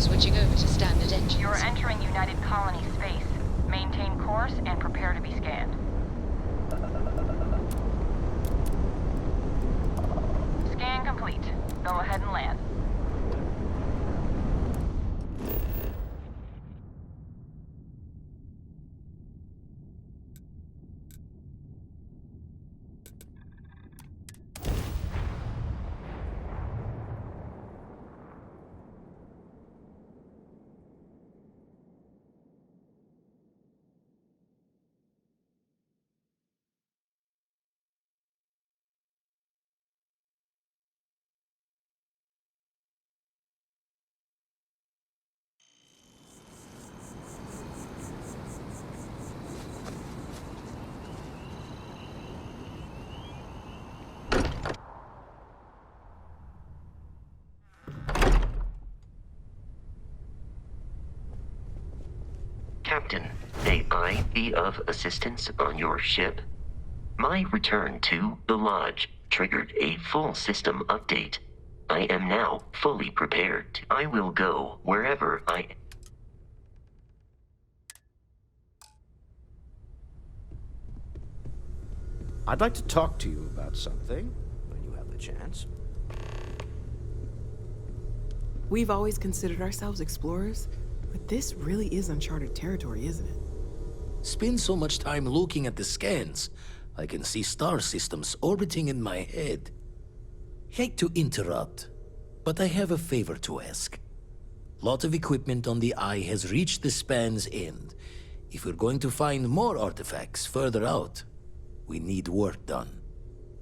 Switching over to standard engines. You're entering United Colony space. Maintain course and prepare to be scanned. Scan complete. Go ahead and land. Captain, may I be of assistance on your ship? My return to the Lodge triggered a full system update. I am now fully prepared. I will go wherever I... I'd like to talk to you about something, when you have the chance. We've always considered ourselves explorers, but this really is uncharted territory, isn't it? Spend so much time looking at the scans, I can see star systems orbiting in my head. Hate to interrupt, but I have a favor to ask. Lot of equipment on the Eye has reached the span's end. If we're going to find more artifacts further out, we need work done.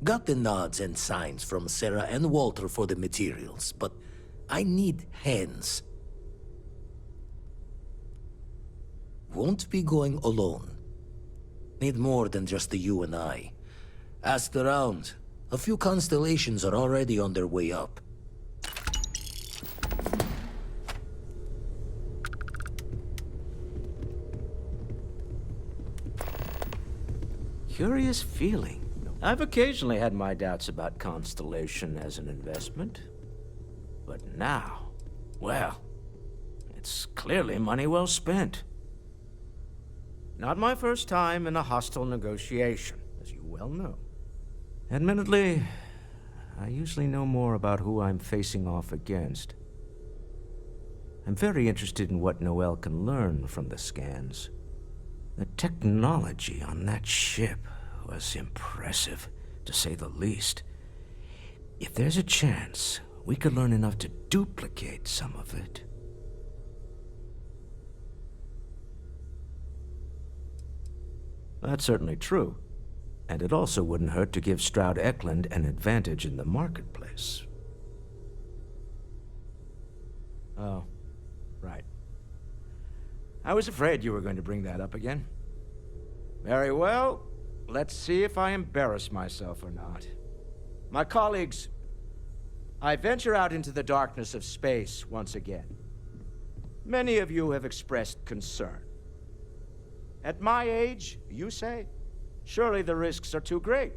Got the nods and signs from Sarah and Walter for the materials, but I need hands. Won't be going alone. Need more than just the you and I. Asked around. A few constellations are already on their way up. Curious feeling. I've occasionally had my doubts about Constellation as an investment. But now, well, it's clearly money well spent. Not my first time in a hostile negotiation, as you well know. Admittedly, I usually know more about who I'm facing off against. I'm very interested in what Noel can learn from the scans. The technology on that ship was impressive, to say the least. If there's a chance, we could learn enough to duplicate some of it. That's certainly true. And it also wouldn't hurt to give Stroud Eklund an advantage in the marketplace. Oh, right. I was afraid you were going to bring that up again. Very well. Let's see if I embarrass myself or not. My colleagues, I venture out into the darkness of space once again. Many of you have expressed concern. At my age, you say, surely the risks are too great.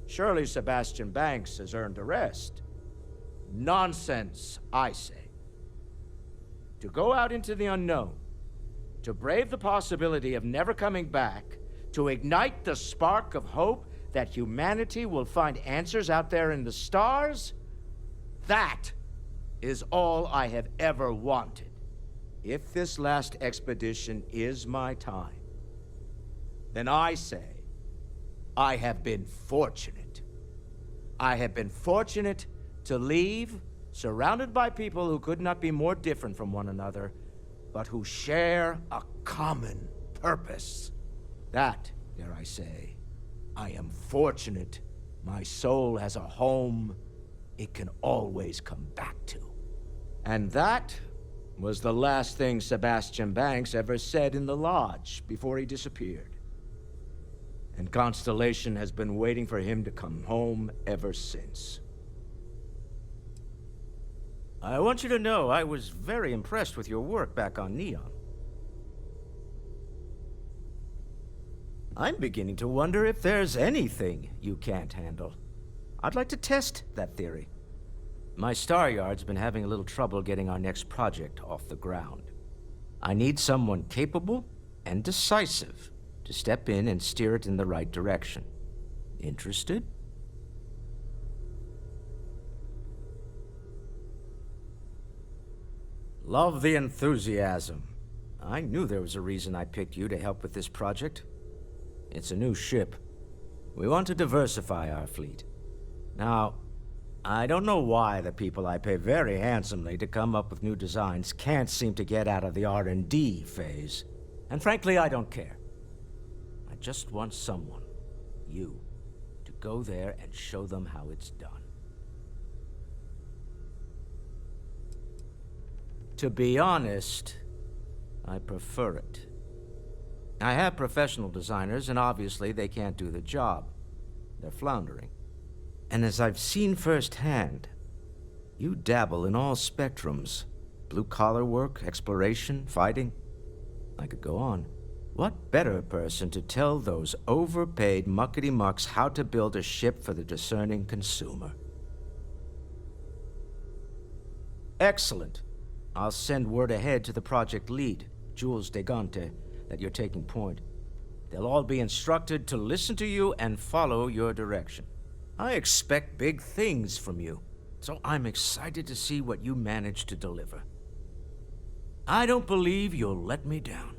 Surely Sebastian Banks has earned a rest. Nonsense, I say. To go out into the unknown, to brave the possibility of never coming back, to ignite the spark of hope that humanity will find answers out there in the stars, that is all I have ever wanted. If this last expedition is my time, then I say, I have been fortunate. I have been fortunate to leave, surrounded by people who could not be more different from one another, but who share a common purpose. That, dare I say, I am fortunate. My soul has a home it can always come back to. And that was the last thing Sebastian Banks ever said in the Lodge before he disappeared. And Constellation has been waiting for him to come home ever since. I want you to know I was very impressed with your work back on Neon. I'm beginning to wonder if there's anything you can't handle. I'd like to test that theory. My Star Yard's been having a little trouble getting our next project off the ground. I need someone capable and decisive to step in and steer it in the right direction. Interested? Love the enthusiasm. I knew there was a reason I picked you to help with this project. It's a new ship. We want to diversify our fleet. Now, I don't know why the people I pay very handsomely to come up with new designs can't seem to get out of the R&D phase. And frankly, I don't care. I just want someone, you, to go there and show them how it's done. To be honest, I prefer it. I have professional designers, and obviously they can't do the job. They're floundering. And as I've seen firsthand, you dabble in all spectrums. Blue-collar work, exploration, fighting. I could go on. What better person to tell those overpaid muckety-mucks how to build a ship for the discerning consumer? Excellent. I'll send word ahead to the project lead, Jules Degante, that you're taking point. They'll all be instructed to listen to you and follow your direction. I expect big things from you, so I'm excited to see what you manage to deliver. I don't believe you'll let me down.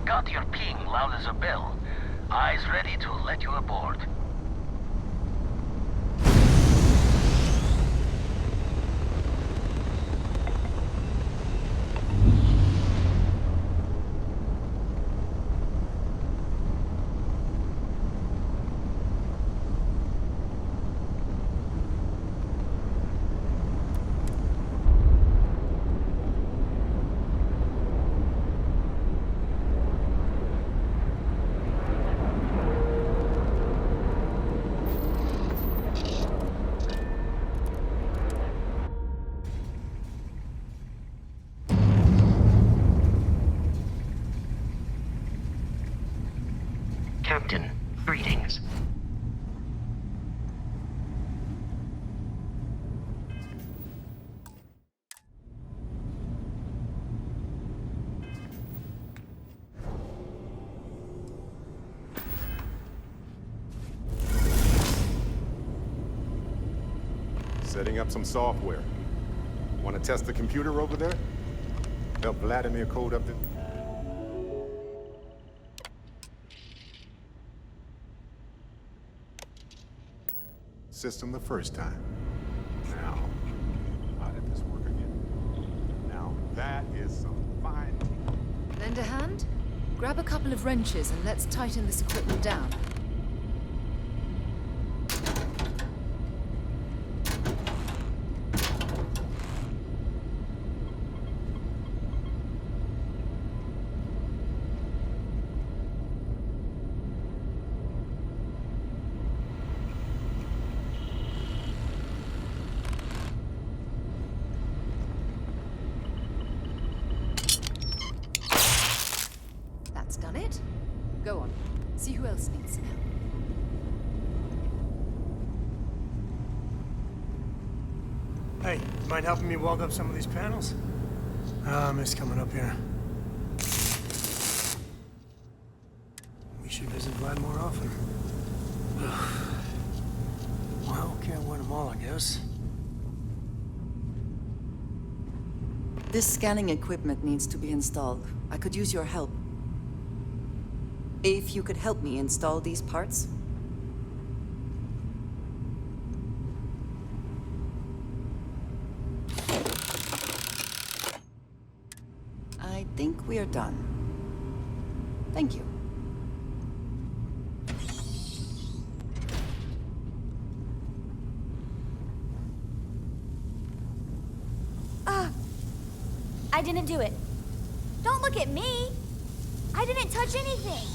Got your ping loud as a bell. Eyes ready to let you aboard. Captain, greetings. Setting up some software. Want to test the computer over there? Help Vladimir code up the... system the first time. Now, how did this work again? Now, that is some fine... Lend a hand? Grab a couple of wrenches and let's tighten this equipment down. Done it? Go on. See who else needs some help. Hey, mind helping me weld up some of these panels? I miss coming up here. We should visit Vlad more often. Well, can't win them all, I guess. This scanning equipment needs to be installed. I could use your help. If you could help me install these parts. I think we are done. Thank you. I didn't do it. Don't look at me. I didn't touch anything.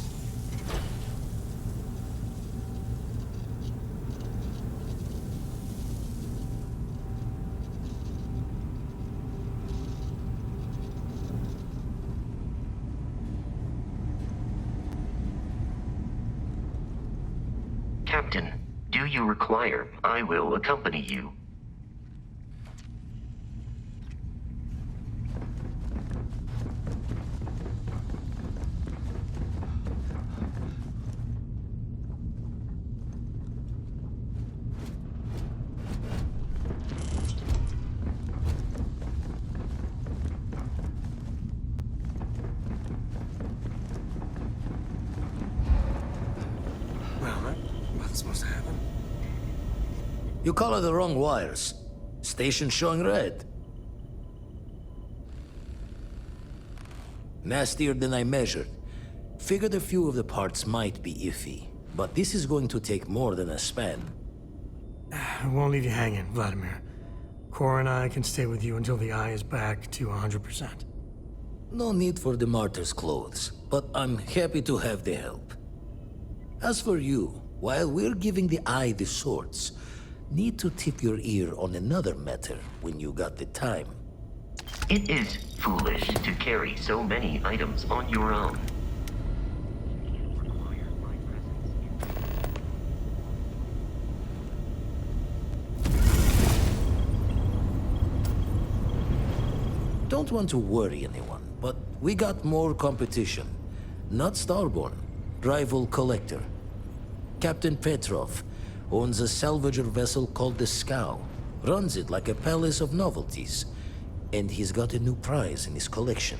Captain, do you require I will accompany you? Supposed to happen? You color the wrong wires. Station showing red. Nastier than I measured. Figured a few of the parts might be iffy, but this is going to take more than a span. I won't leave you hanging, Vladimir. Cora and I can stay with you until the eye is back to 100%. No need for the martyr's clothes, but I'm happy to have the help. As for you, while we're giving the eye the swords, need to tip your ear on another matter when you got the time. It is foolish to carry so many items on your own. Don't want to worry anyone, but we got more competition. Not Starborn, rival collector. Captain Petrov owns a salvager vessel called the Scow. Runs it like a palace of novelties. And he's got a new prize in his collection.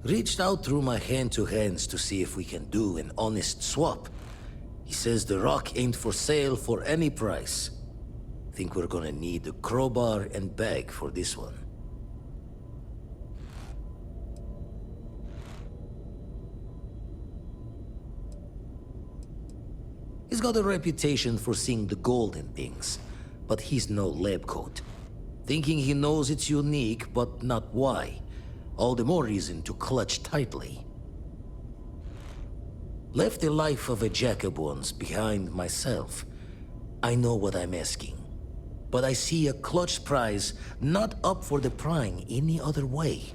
Reached out through my hand-to-hands to see if we can do an honest swap. He says the rock ain't for sale for any price. Think we're gonna need a crowbar and bag for this one. He's got a reputation for seeing the gold in things, but he's no lab coat. Thinking he knows it's unique, but not why. All the more reason to clutch tightly. Left the life of a Jacobons behind myself. I know what I'm asking. But I see a clutch prize not up for the prying any other way.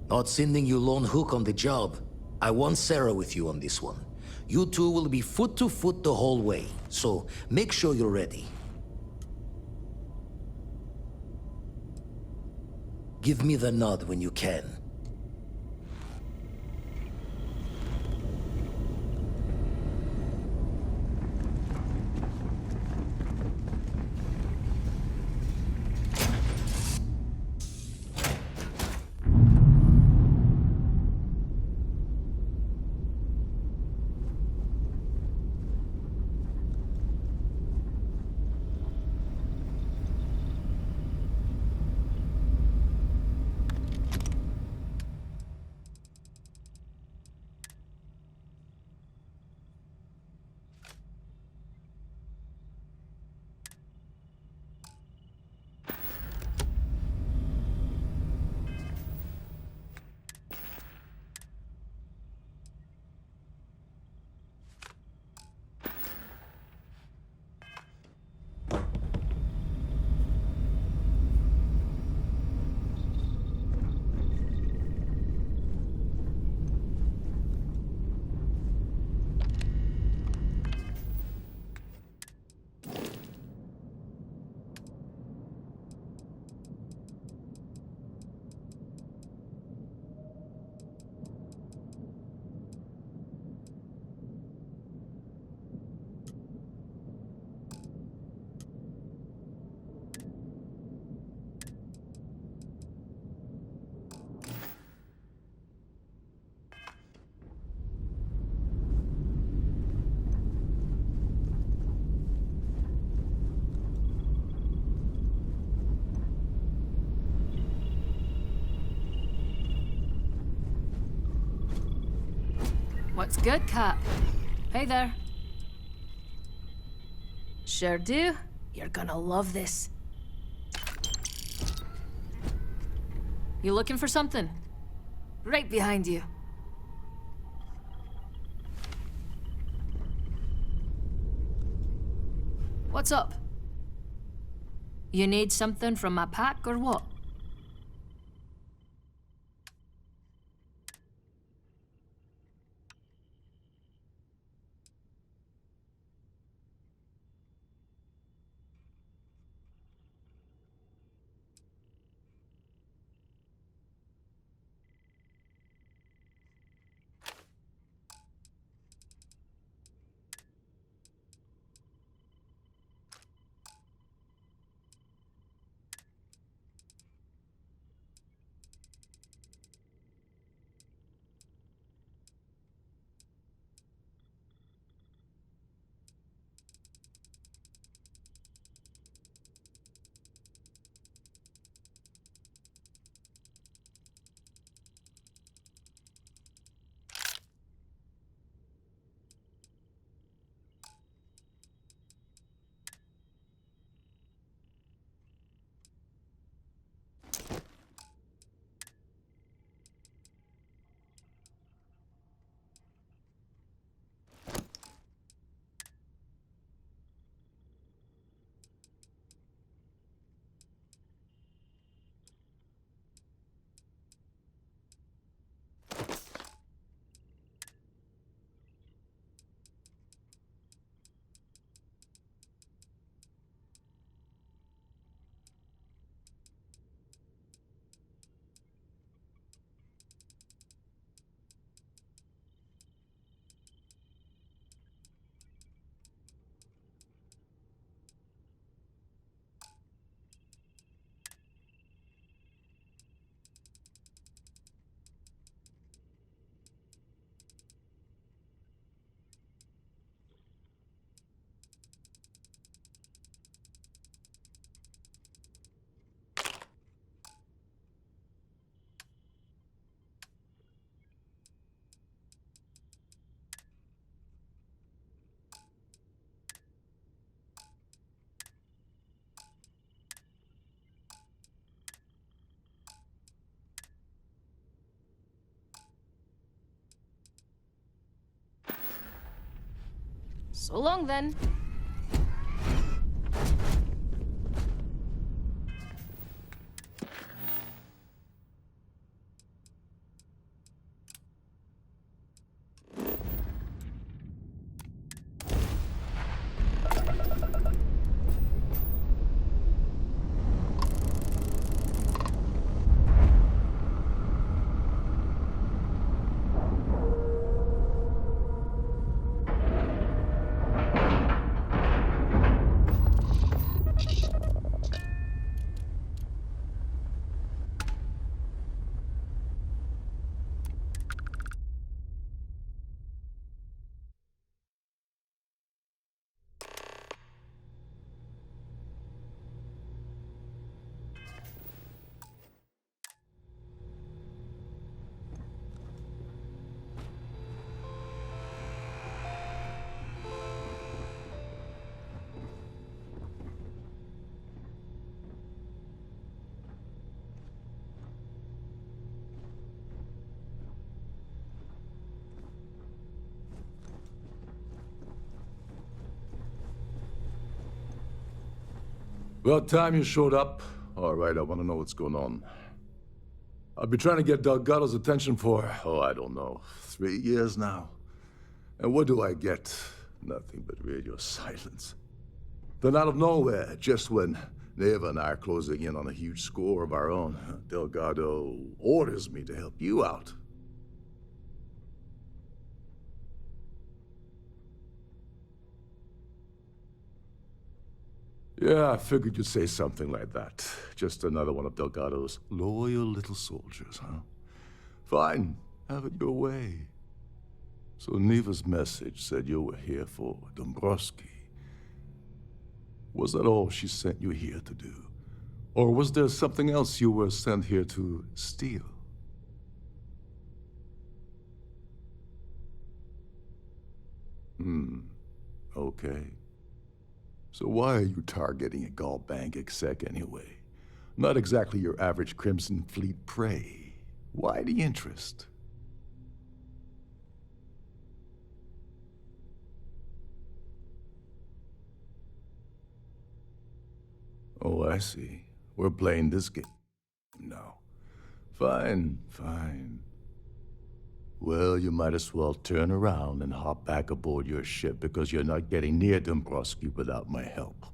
Not sending you lone hook on the job. I want Sarah with you on this one. You two will be foot to foot the whole way, so make sure you're ready. Give me the nod when you can. What's good, Cap? Hey there. Sure do. You're gonna love this. You looking for something? Right behind you. What's up? You need something from my pack or what? So long then. About time you showed up. All right, I want to know what's going on. I've been trying to get Delgado's attention for, I don't know, 3 years now. And what do I get? Nothing but radio silence. Then out of nowhere, just when Neva and I are closing in on a huge score of our own, Delgado orders me to help you out. Yeah, I figured you'd say something like that. Just another one of Delgado's loyal little soldiers, huh? Fine, have it your way. So Neva's message said you were here for Dombrowski. Was that all she sent you here to do? Or was there something else you were sent here to steal? Okay. So why are you targeting a Gallbank exec anyway? Not exactly your average Crimson Fleet prey. Why the interest? Oh, I see. We're playing this game now. Fine, fine. Well, you might as well turn around and hop back aboard your ship because you're not getting near Dombrowski without my help.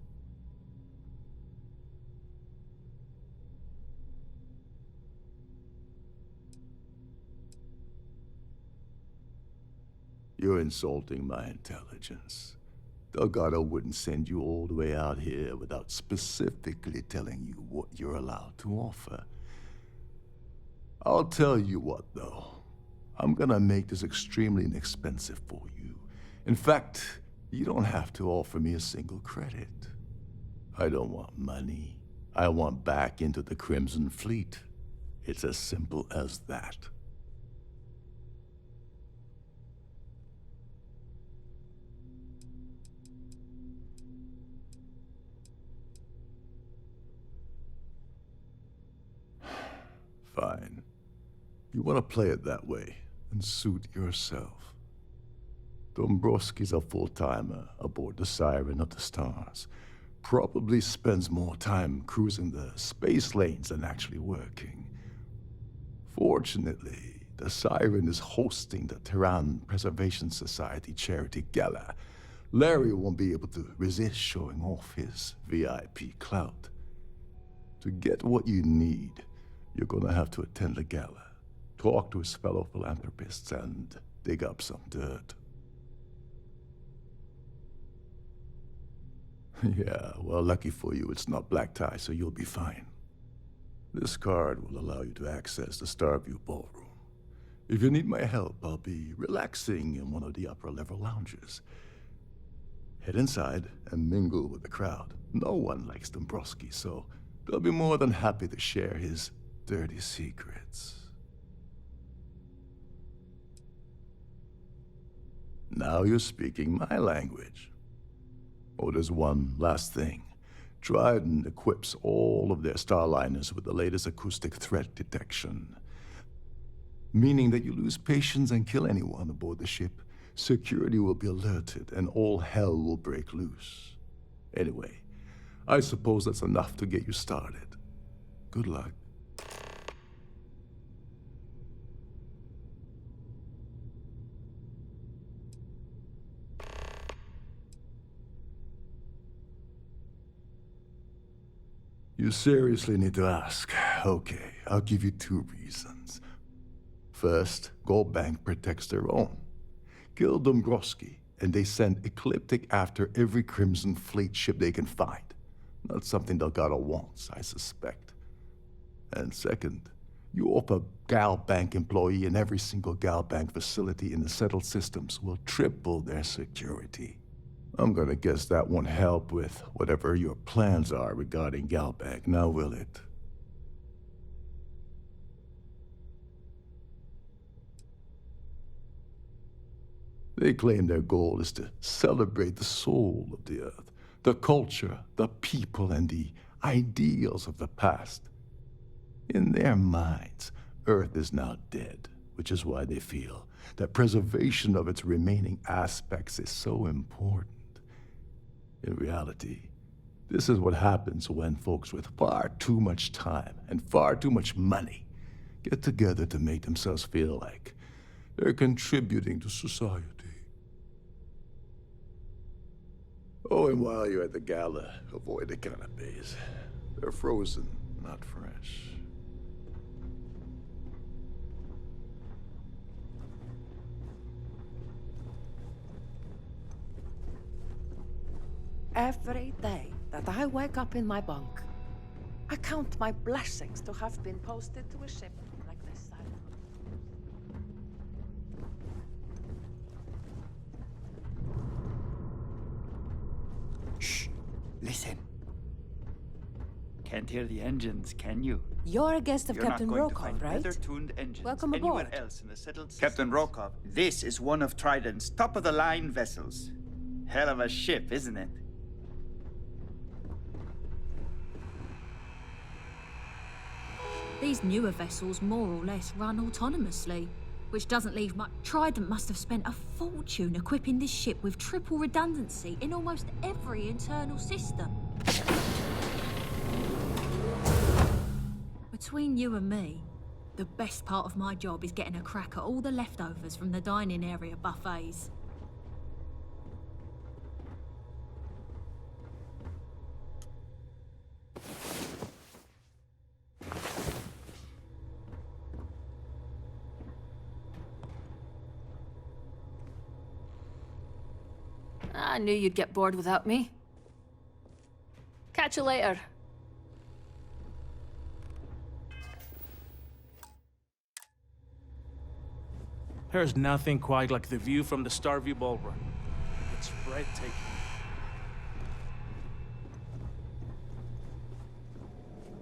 You're insulting my intelligence. Delgado wouldn't send you all the way out here without specifically telling you what you're allowed to offer. I'll tell you what, though. I'm gonna make this extremely inexpensive for you. In fact, you don't have to offer me a single credit. I don't want money. I want back into the Crimson Fleet. It's as simple as that. Fine. You want to play it that way and suit yourself. Dombrowski's a full-timer aboard the Siren of the Stars. Probably spends more time cruising the space lanes than actually working. Fortunately, the Siren is hosting the Terran Preservation Society charity gala. Larry won't be able to resist showing off his VIP clout. To get what you need, you're gonna have to attend the gala, talk to his fellow philanthropists, and dig up some dirt. Yeah, well, lucky for you, it's not black tie, so you'll be fine. This card will allow you to access the Starview Ballroom. If you need my help, I'll be relaxing in one of the upper-level lounges. Head inside and mingle with the crowd. No one likes Dombrowski, so they'll be more than happy to share his dirty secrets. Now you're speaking my language. Oh, there's one last thing. Trident equips all of their starliners with the latest acoustic threat detection, meaning that you lose patience and kill anyone aboard the ship security will be alerted and all hell will break loose. Anyway, I suppose that's enough to get you started. Good luck. You seriously need to ask. Okay, I'll give you 2 reasons. First, Gold Bank protects their own. Kill Dombrowski, and they send Ecliptic after every Crimson Fleet ship they can find. Not something Delgado wants, I suspect. And second, you offer Gal Bank employee in every single Gal Bank facility in the settled systems will triple their security. I'm gonna guess that won't help with whatever your plans are regarding Gal Bank, now will it? They claim their goal is to celebrate the soul of the Earth, the culture, the people, and the ideals of the past. In their minds, Earth is now dead, which is why they feel that preservation of its remaining aspects is so important. In reality, this is what happens when folks with far too much time and far too much money get together to make themselves feel like they're contributing to society. Oh, and while you're at the gala, avoid the canapes. They're frozen, not fresh. Every day that I wake up in my bunk, I count my blessings to have been posted to a ship like this. Shh! Listen. Can't hear the engines, can you? You're a guest of You're Captain not going to Rokov, find right? better-tuned engines Welcome anywhere aboard. else in the settled systems. Captain Rokov, this is one of Trident's top-of-the-line vessels. Hell of a ship, isn't it? These newer vessels more or less run autonomously, which doesn't leave much. Trident must have spent a fortune equipping this ship with triple redundancy in almost every internal system. Between you and me, the best part of my job is getting a crack at all the leftovers from the dining area buffets. I knew you'd get bored without me. Catch you later. There's nothing quite like the view from the Starview Ballroom. It's breathtaking.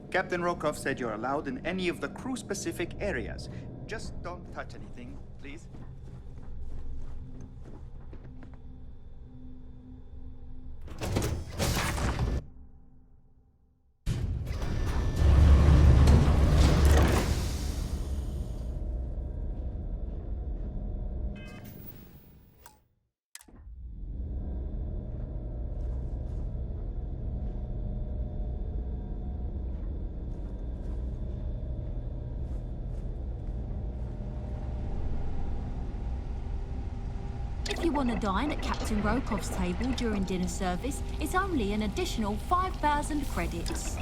Captain Rokov said you're allowed in any of the crew-specific areas. Just don't touch anything, please. If you want to dine at Captain Rokov's table during dinner service, it's only an additional 5,000 credits.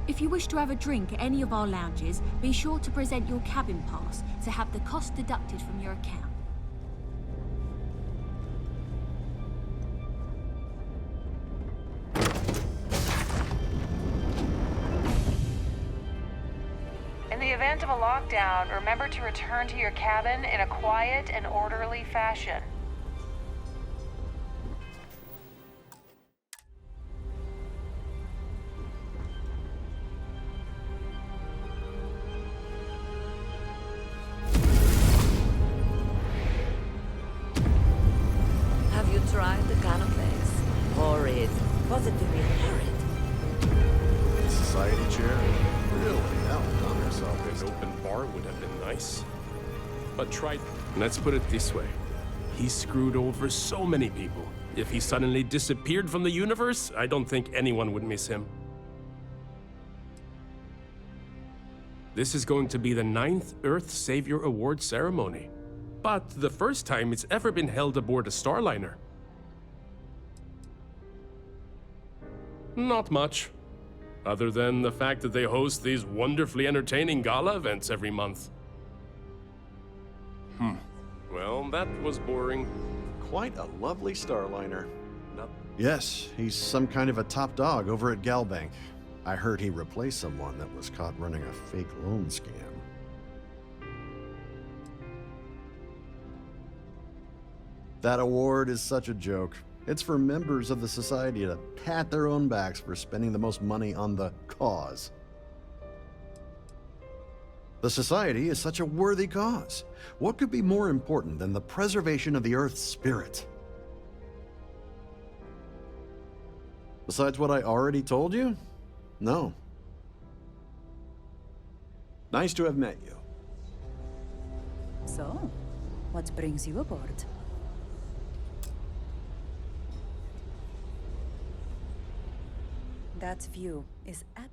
If you wish to have a drink at any of our lounges, be sure to present your cabin pass to have the cost deducted from your account. In the event of a lockdown, remember to return to your cabin in a quiet and orderly fashion. Have you tried the canapes? Horrid. Positively horrid. society chair? Really outdone herself. An open bar would have been nice. But let's put it this way. He screwed over so many people. If he suddenly disappeared from the universe, I don't think anyone would miss him. This is going to be the 9th Earth Savior Award ceremony, but the first time it's ever been held aboard a Starliner. Not much, other than the fact that they host these wonderfully entertaining gala events every month. Well, that was boring. Quite a lovely Starliner. Yes, he's some kind of a top dog over at Galbank. I heard he replaced someone that was caught running a fake loan scam. That award is such a joke. It's for members of the society to pat their own backs for spending the most money on the cause. The society is such a worthy cause. What could be more important than the preservation of the Earth's spirit? Besides what I already told you? No. Nice to have met you. So, what brings you aboard? That view is at...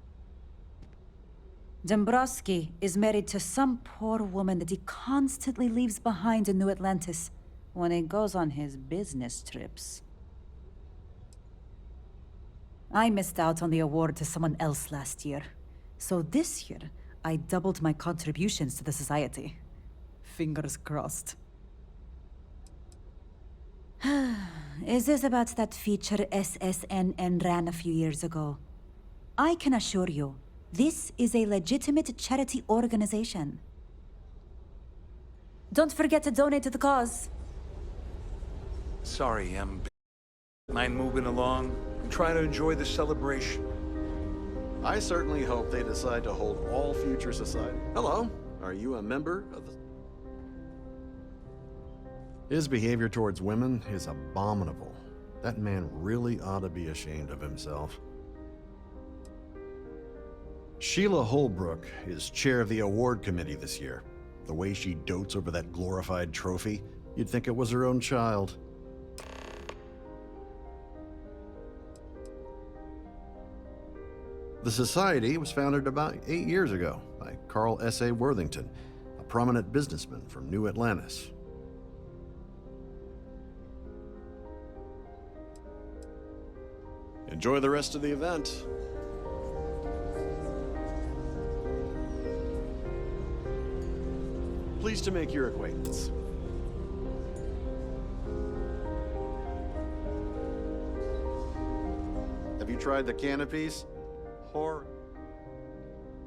Dombrowski is married to some poor woman that he constantly leaves behind in New Atlantis when he goes on his business trips. I missed out on the award to someone else last year. So this year, I doubled my contributions to the society. Fingers crossed. Is this about that feature SSNN ran a few years ago? I can assure you, this is a legitimate charity organization. Don't forget to donate to the cause. Sorry, mind moving along. I'm trying to enjoy the celebration. I certainly hope they decide to hold all future society. Hello, are you a member of the... His behavior towards women is abominable. That man really ought to be ashamed of himself. Sheila Holbrook is chair of the award committee this year. The way she dotes over that glorified trophy, you'd think it was her own child. The society was founded about 8 years ago by Carl S.A. Worthington, a prominent businessman from New Atlantis. Enjoy the rest of the event. Pleased to make your acquaintance. Have you tried the canopies?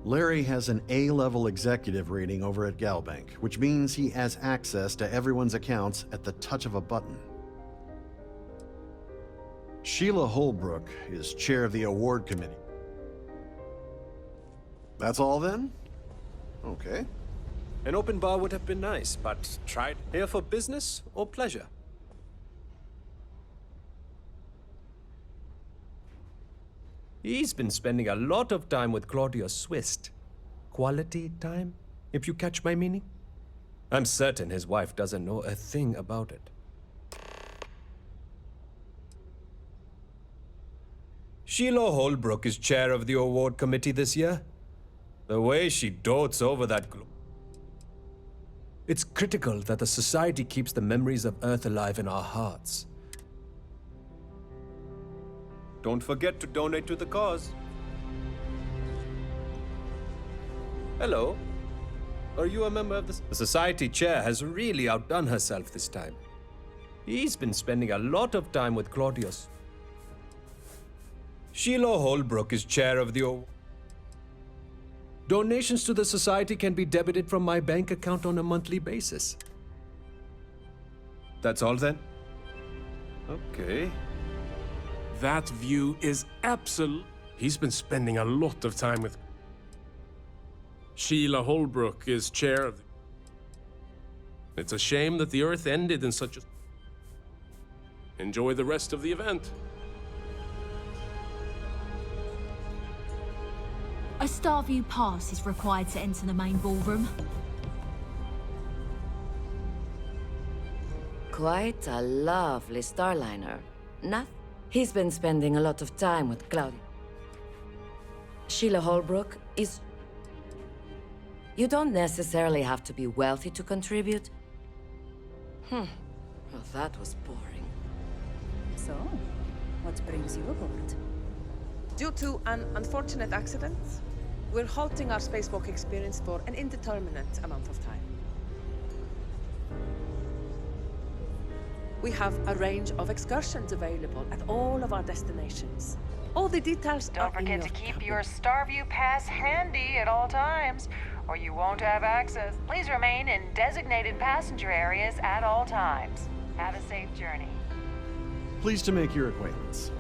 Larry has an A-level executive rating over at Galbank, which means he has access to everyone's accounts at the touch of a button. Sheila Holbrook is chair of the award committee. That's all then? Okay. An open bar would have been nice, but tried here for business or pleasure? He's been spending a lot of time with Claudia Swist. Quality time, if you catch my meaning? I'm certain his wife doesn't know a thing about it. Sheila Holbrook is chair of the award committee this year. The way she dotes over that It's critical that the society keeps the memories of Earth alive in our hearts. Don't forget to donate to the cause. Hello. Are you a member of this? The society chair has really outdone herself this time. He's been spending a lot of time with Claudius. Sheila Holbrook is chair of the Donations to the society can be debited from my bank account on a monthly basis. That's all then? Okay. That view is absolute. He's been spending a lot of time with... Sheila Holbrook is chair of... It's a shame that the Earth ended in such a... Enjoy the rest of the event. Starview Pass is required to enter the main ballroom. Quite a lovely Starliner. Not? He's been spending a lot of time with Claudia. Sheila Holbrook is... You don't necessarily have to be wealthy to contribute. Well, that was boring. So, what brings you aboard? Due to an unfortunate accident, we're halting our spacewalk experience for an indeterminate amount of time. We have a range of excursions available at all of our destinations. All the details Don't are in forget your to keep cabin. your Starview Pass handy at all times, or you won't have access. Please remain in designated passenger areas at all times. Have a safe journey. Pleased to make your acquaintance.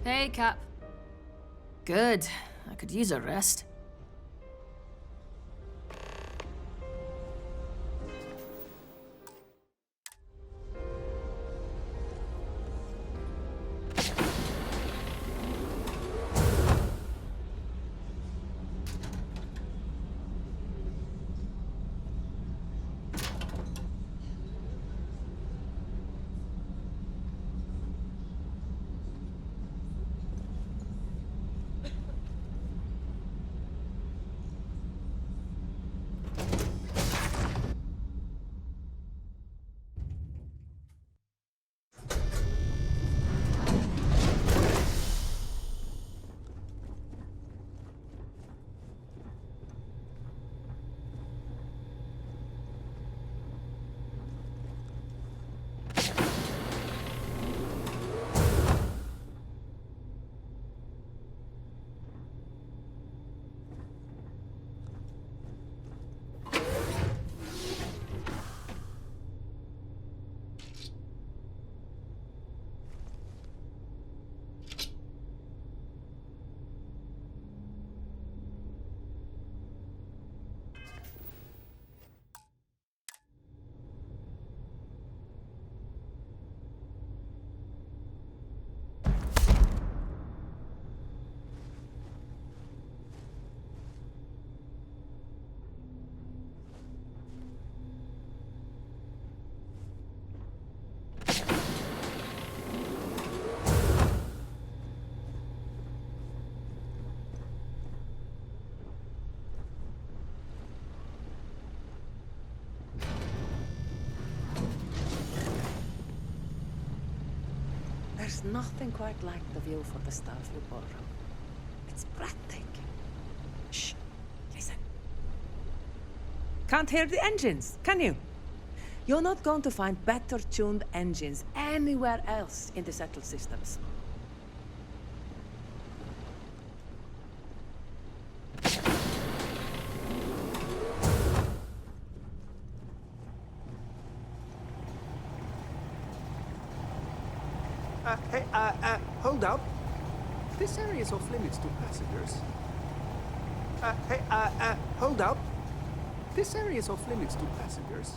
Hey, Cap. Good. I could use a rest. There's nothing quite like the view from the Starfield Ballroom. It's breathtaking. Shh, listen. Can't hear the engines, can you? You're not going to find better tuned engines anywhere else in the settled systems. Hold up. This area is off limits to passengers. Hold up. This area is off limits to passengers.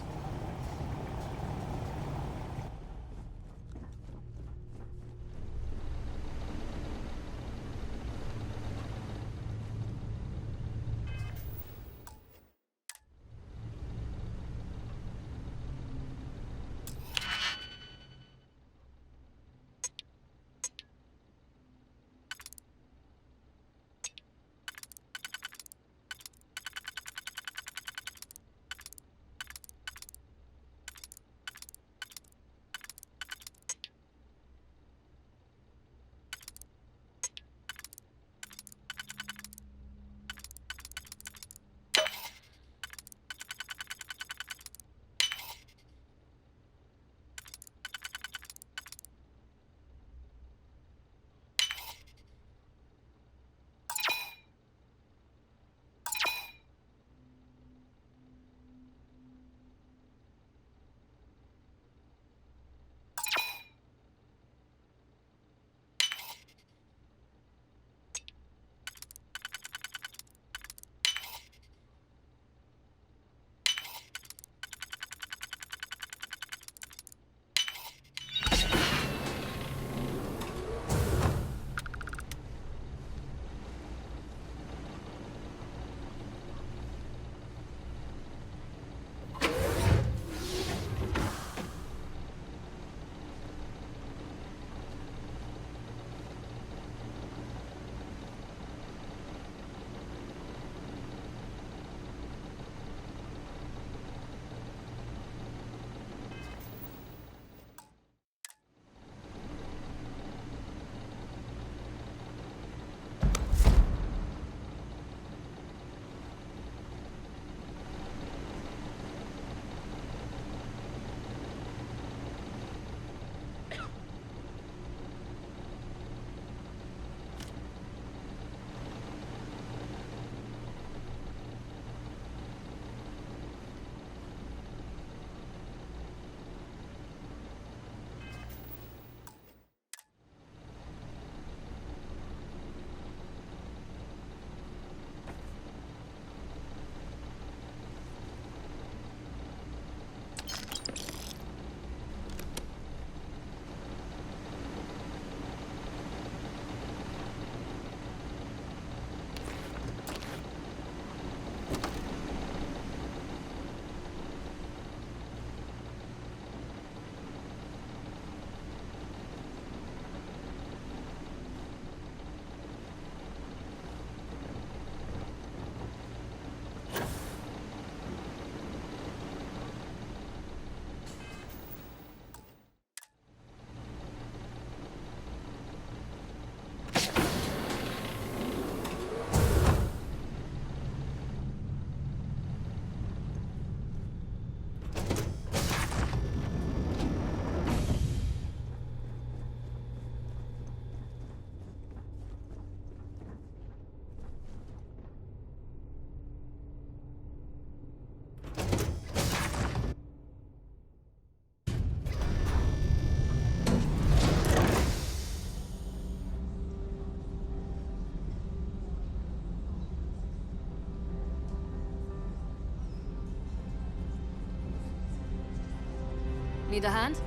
Need a hand?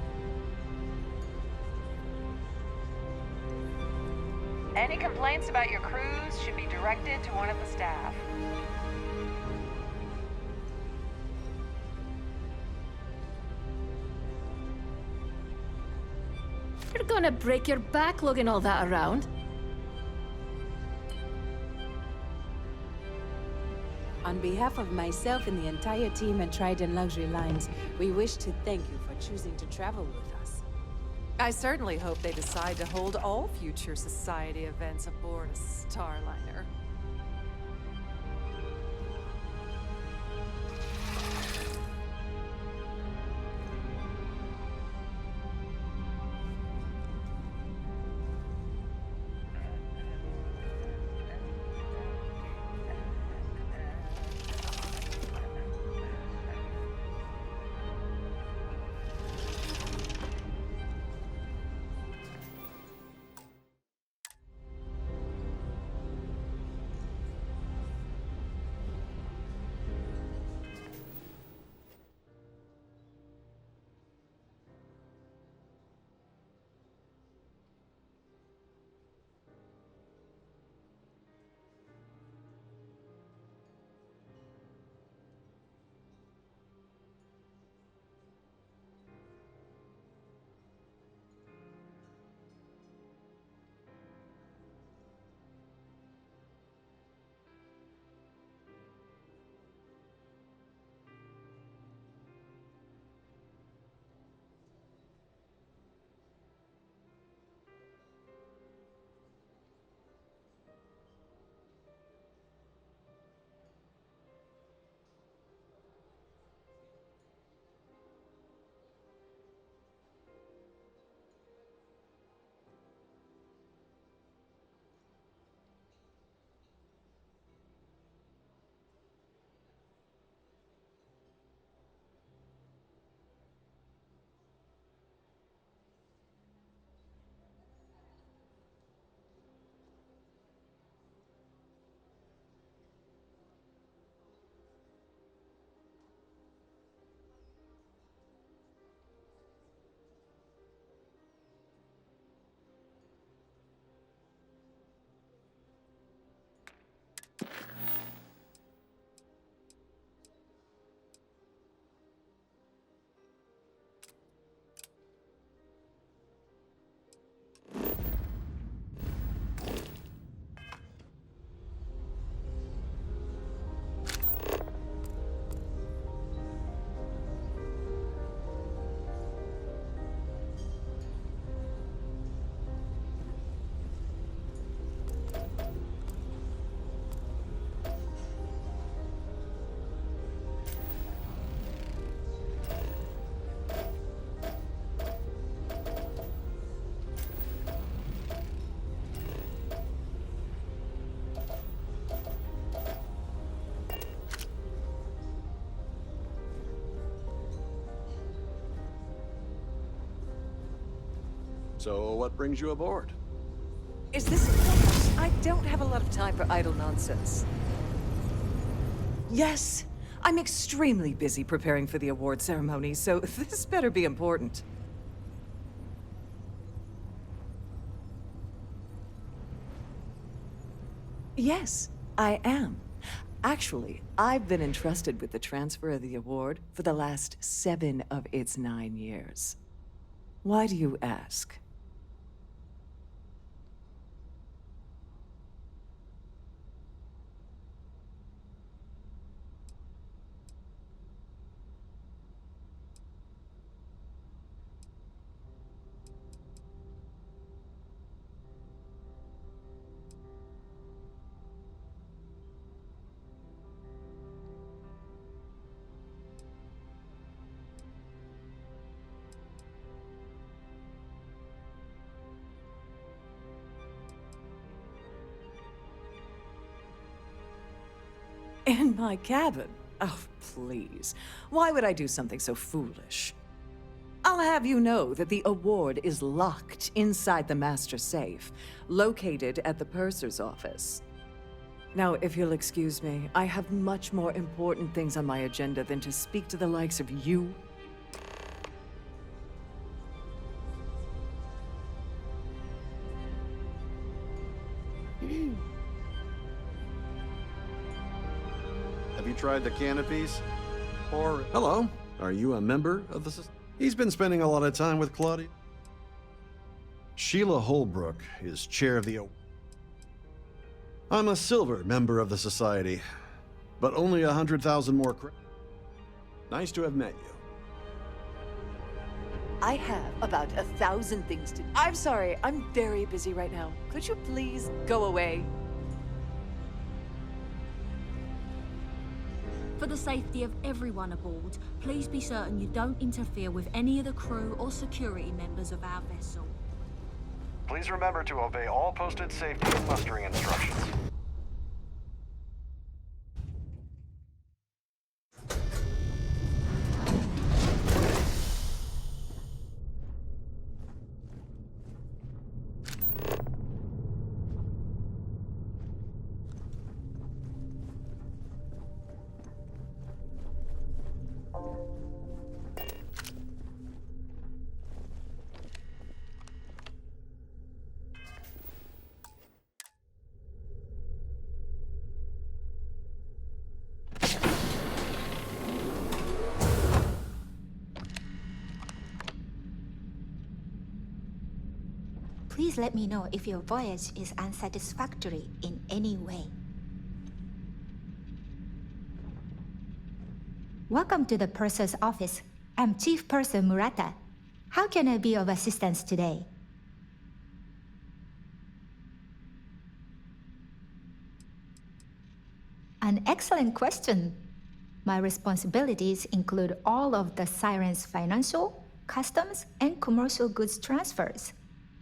Any complaints about your crews should be directed to one of the staff. You're gonna break your back lugging all that around. On behalf of myself and the entire team at Trident Luxury Lines, we wish to thank you for choosing to travel with us. I certainly hope they decide to hold all future society events aboard a Starliner. So, what brings you aboard? Is this... I don't have a lot of time for idle nonsense. Yes, I'm extremely busy preparing for the award ceremony, so this better be important. Yes, I am. Actually, I've been entrusted with the transfer of the award for the last 7 of its 9 years. Why do you ask? In my cabin? Oh, please. Why would I do something so foolish? I'll have you know that the award is locked inside the master safe, located at the purser's office. Now, if you'll excuse me, I have much more important things on my agenda than to speak to the likes of you. Have you tried the canopies? Or, hello, are you a member of the society? He's been spending a lot of time with Claudia. Sheila Holbrook is chair of the... I'm a silver member of the society, but only 100,000 more Nice to have met you. I have about 1,000 things to... I'm sorry, I'm very busy right now. Could you please go away? For the safety of everyone aboard, please be certain you don't interfere with any of the crew or security members of our vessel. Please remember to obey all posted safety and mustering instructions. Please let me know if your voyage is unsatisfactory in any way. Welcome to the Purser's office. I'm Chief Purser Murata. How can I be of assistance today? An excellent question. My responsibilities include all of the Siren's financial, customs, and commercial goods transfers.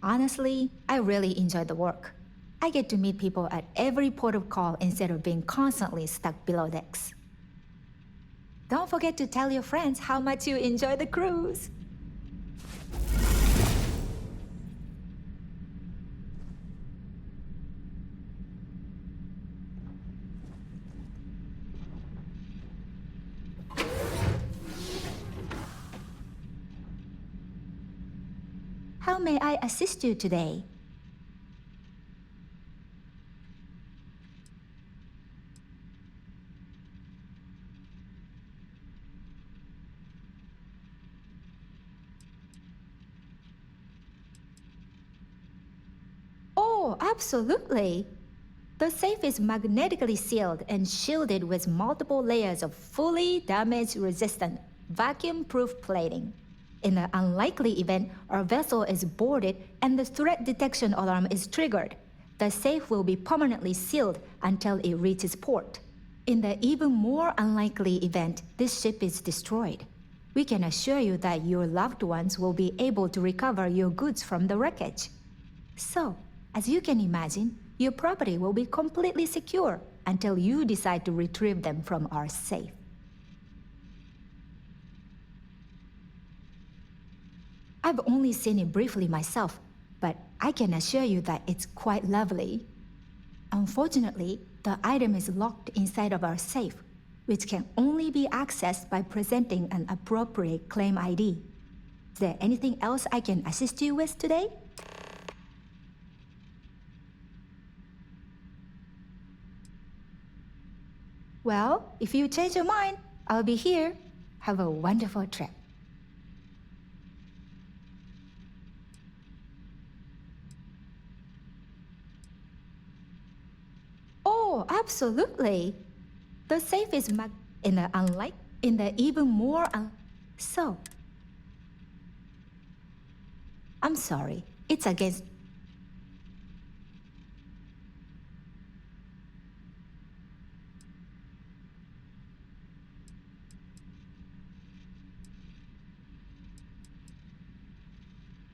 Honestly, I really enjoy the work. I get to meet people at every port of call instead of being constantly stuck below decks. Don't forget to tell your friends how much you enjoy the cruise. How may I assist you today? Oh, absolutely. The safe is magnetically sealed and shielded with multiple layers of fully damage-resistant, vacuum-proof plating. In the unlikely event our vessel is boarded and the threat detection alarm is triggered, the safe will be permanently sealed until it reaches port. In the even more unlikely event this ship is destroyed, we can assure you that your loved ones will be able to recover your goods from the wreckage. So, as you can imagine, your property will be completely secure until you decide to retrieve them from our safe. I've only seen it briefly myself, but I can assure you that it's quite lovely. Unfortunately, the item is locked inside of our safe, which can only be accessed by presenting an appropriate claim ID. Is there anything else I can assist you with today? Well, if you change your mind, I'll be here. Have a wonderful trip. Oh, absolutely. The safe is in the even more so. I'm sorry. It's against.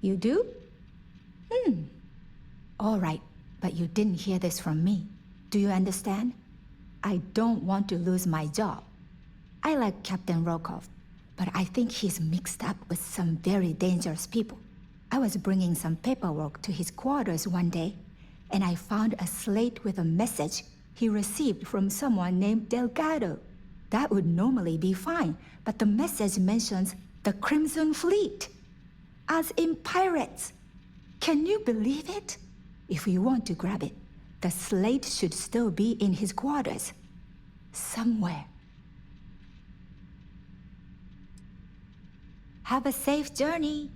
You do? All right, but you didn't hear this from me. Do you understand? I don't want to lose my job. I like Captain Rokov, but I think he's mixed up with some very dangerous people. I was bringing some paperwork to his quarters one day, and I found a slate with a message he received from someone named Delgado. That would normally be fine, but the message mentions the Crimson Fleet, as in pirates. Can you believe it? If you want to grab it, the slate should still be in his quarters. Somewhere Have a safe journey.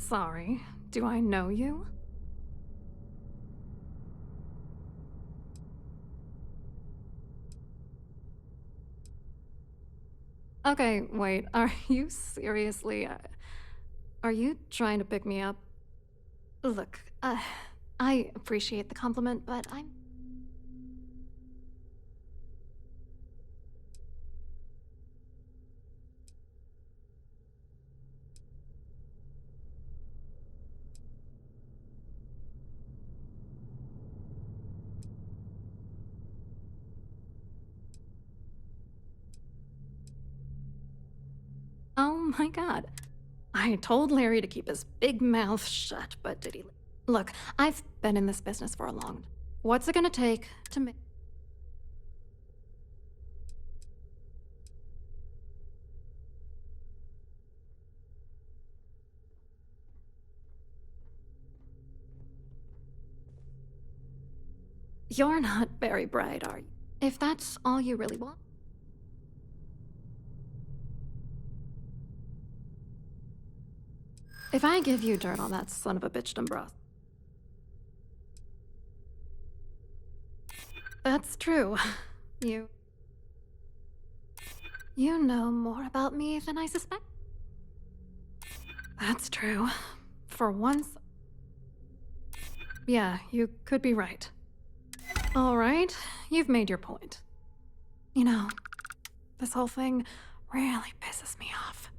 sorry. Do I know you? Okay, wait. Are you seriously... are you trying to pick me up? Look, I appreciate the compliment, but I'm... Oh my god. I told Larry to keep his big mouth shut, but did he... Look, I've been in this business for a long... What's it gonna take to make... You're not very bright, are you? If that's all you really want... If I give you dirt on that son of a bitch, Dombroth... That's true. You know more about me than I suspect. That's true. For once... Yeah, you could be right. Alright, you've made your point. You know, this whole thing really pisses me off.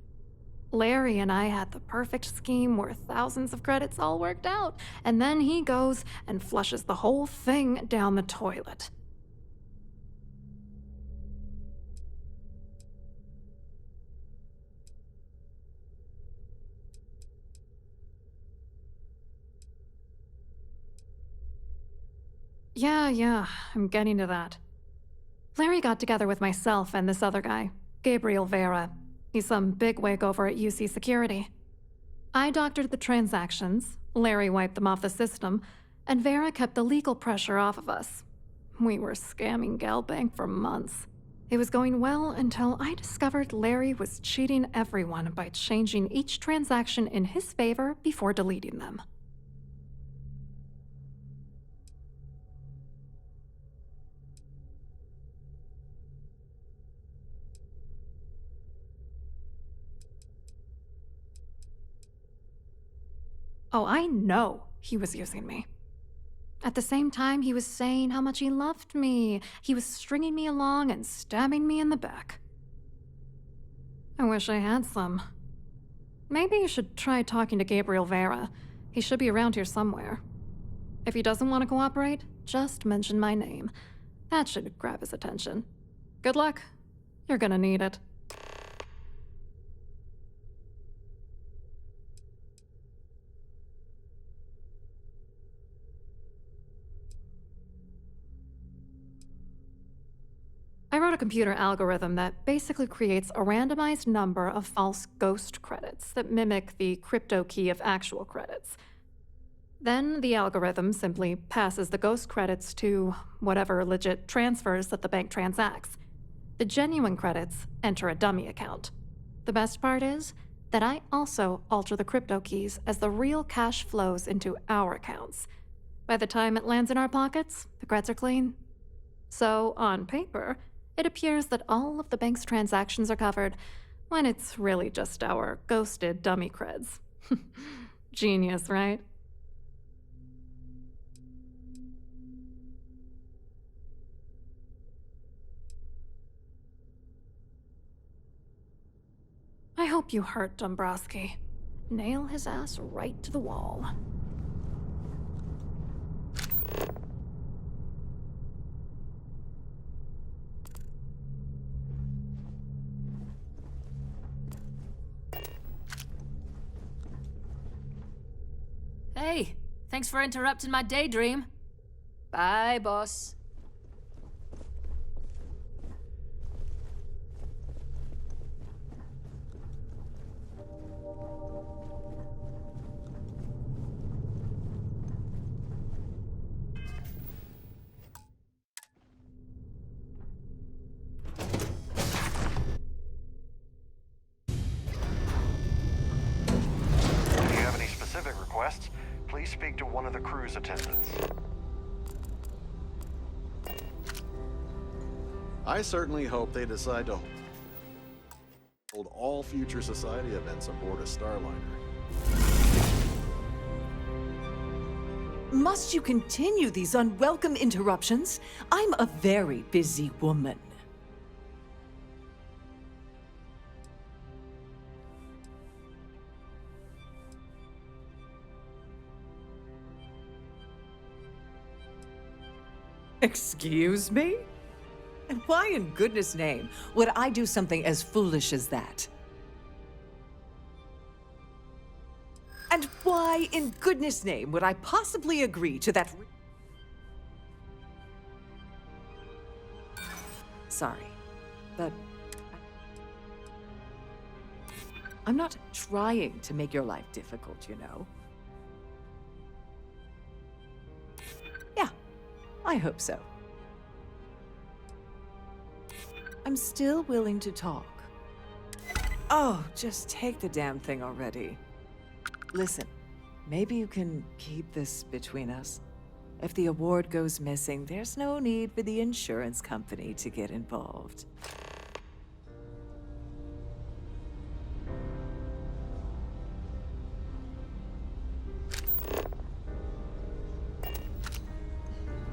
Larry and I had the perfect scheme where thousands of credits all worked out, and then he goes and flushes the whole thing down the toilet. Yeah, I'm getting to that. Larry got together with myself and this other guy, Gabriel Vera. He's some bigwig over at UC Security. I doctored the transactions, Larry wiped them off the system, and Vera kept the legal pressure off of us. We were scamming Galbank for months. It was going well until I discovered Larry was cheating everyone by changing each transaction in his favor before deleting them. Oh, I know he was using me. At the same time, he was saying how much he loved me. He was stringing me along and stabbing me in the back. I wish I had some. Maybe you should try talking to Gabriel Vera. He should be around here somewhere. If he doesn't want to cooperate, just mention my name. That should grab his attention. Good luck. You're gonna need it. I wrote a computer algorithm that basically creates a randomized number of false ghost credits that mimic the crypto key of actual credits. Then the algorithm simply passes the ghost credits to whatever legit transfers that the bank transacts. The genuine credits enter a dummy account. The best part is that I also alter the crypto keys as the real cash flows into our accounts. By the time it lands in our pockets, the creds are clean. So, on paper, it appears that all of the bank's transactions are covered, when it's really just our ghosted dummy creds. Genius, right? I hope you hurt Dombrowski. Nail his ass right to the wall. Hey, thanks for interrupting my daydream. Bye, boss. speak to one of the cruise attendants. I certainly hope they decide to hold all future society events aboard a Starliner. Must you continue these unwelcome interruptions? I'm a very busy woman. Excuse me? And why in goodness name would I do something as foolish as that? And why in goodness name would I possibly agree to that? Sorry, but I'm not trying to make your life difficult, you know. Yeah, I hope so. I'm still willing to talk. Oh, just take the damn thing already. Listen, maybe you can keep this between us. If the award goes missing, there's no need for the insurance company to get involved.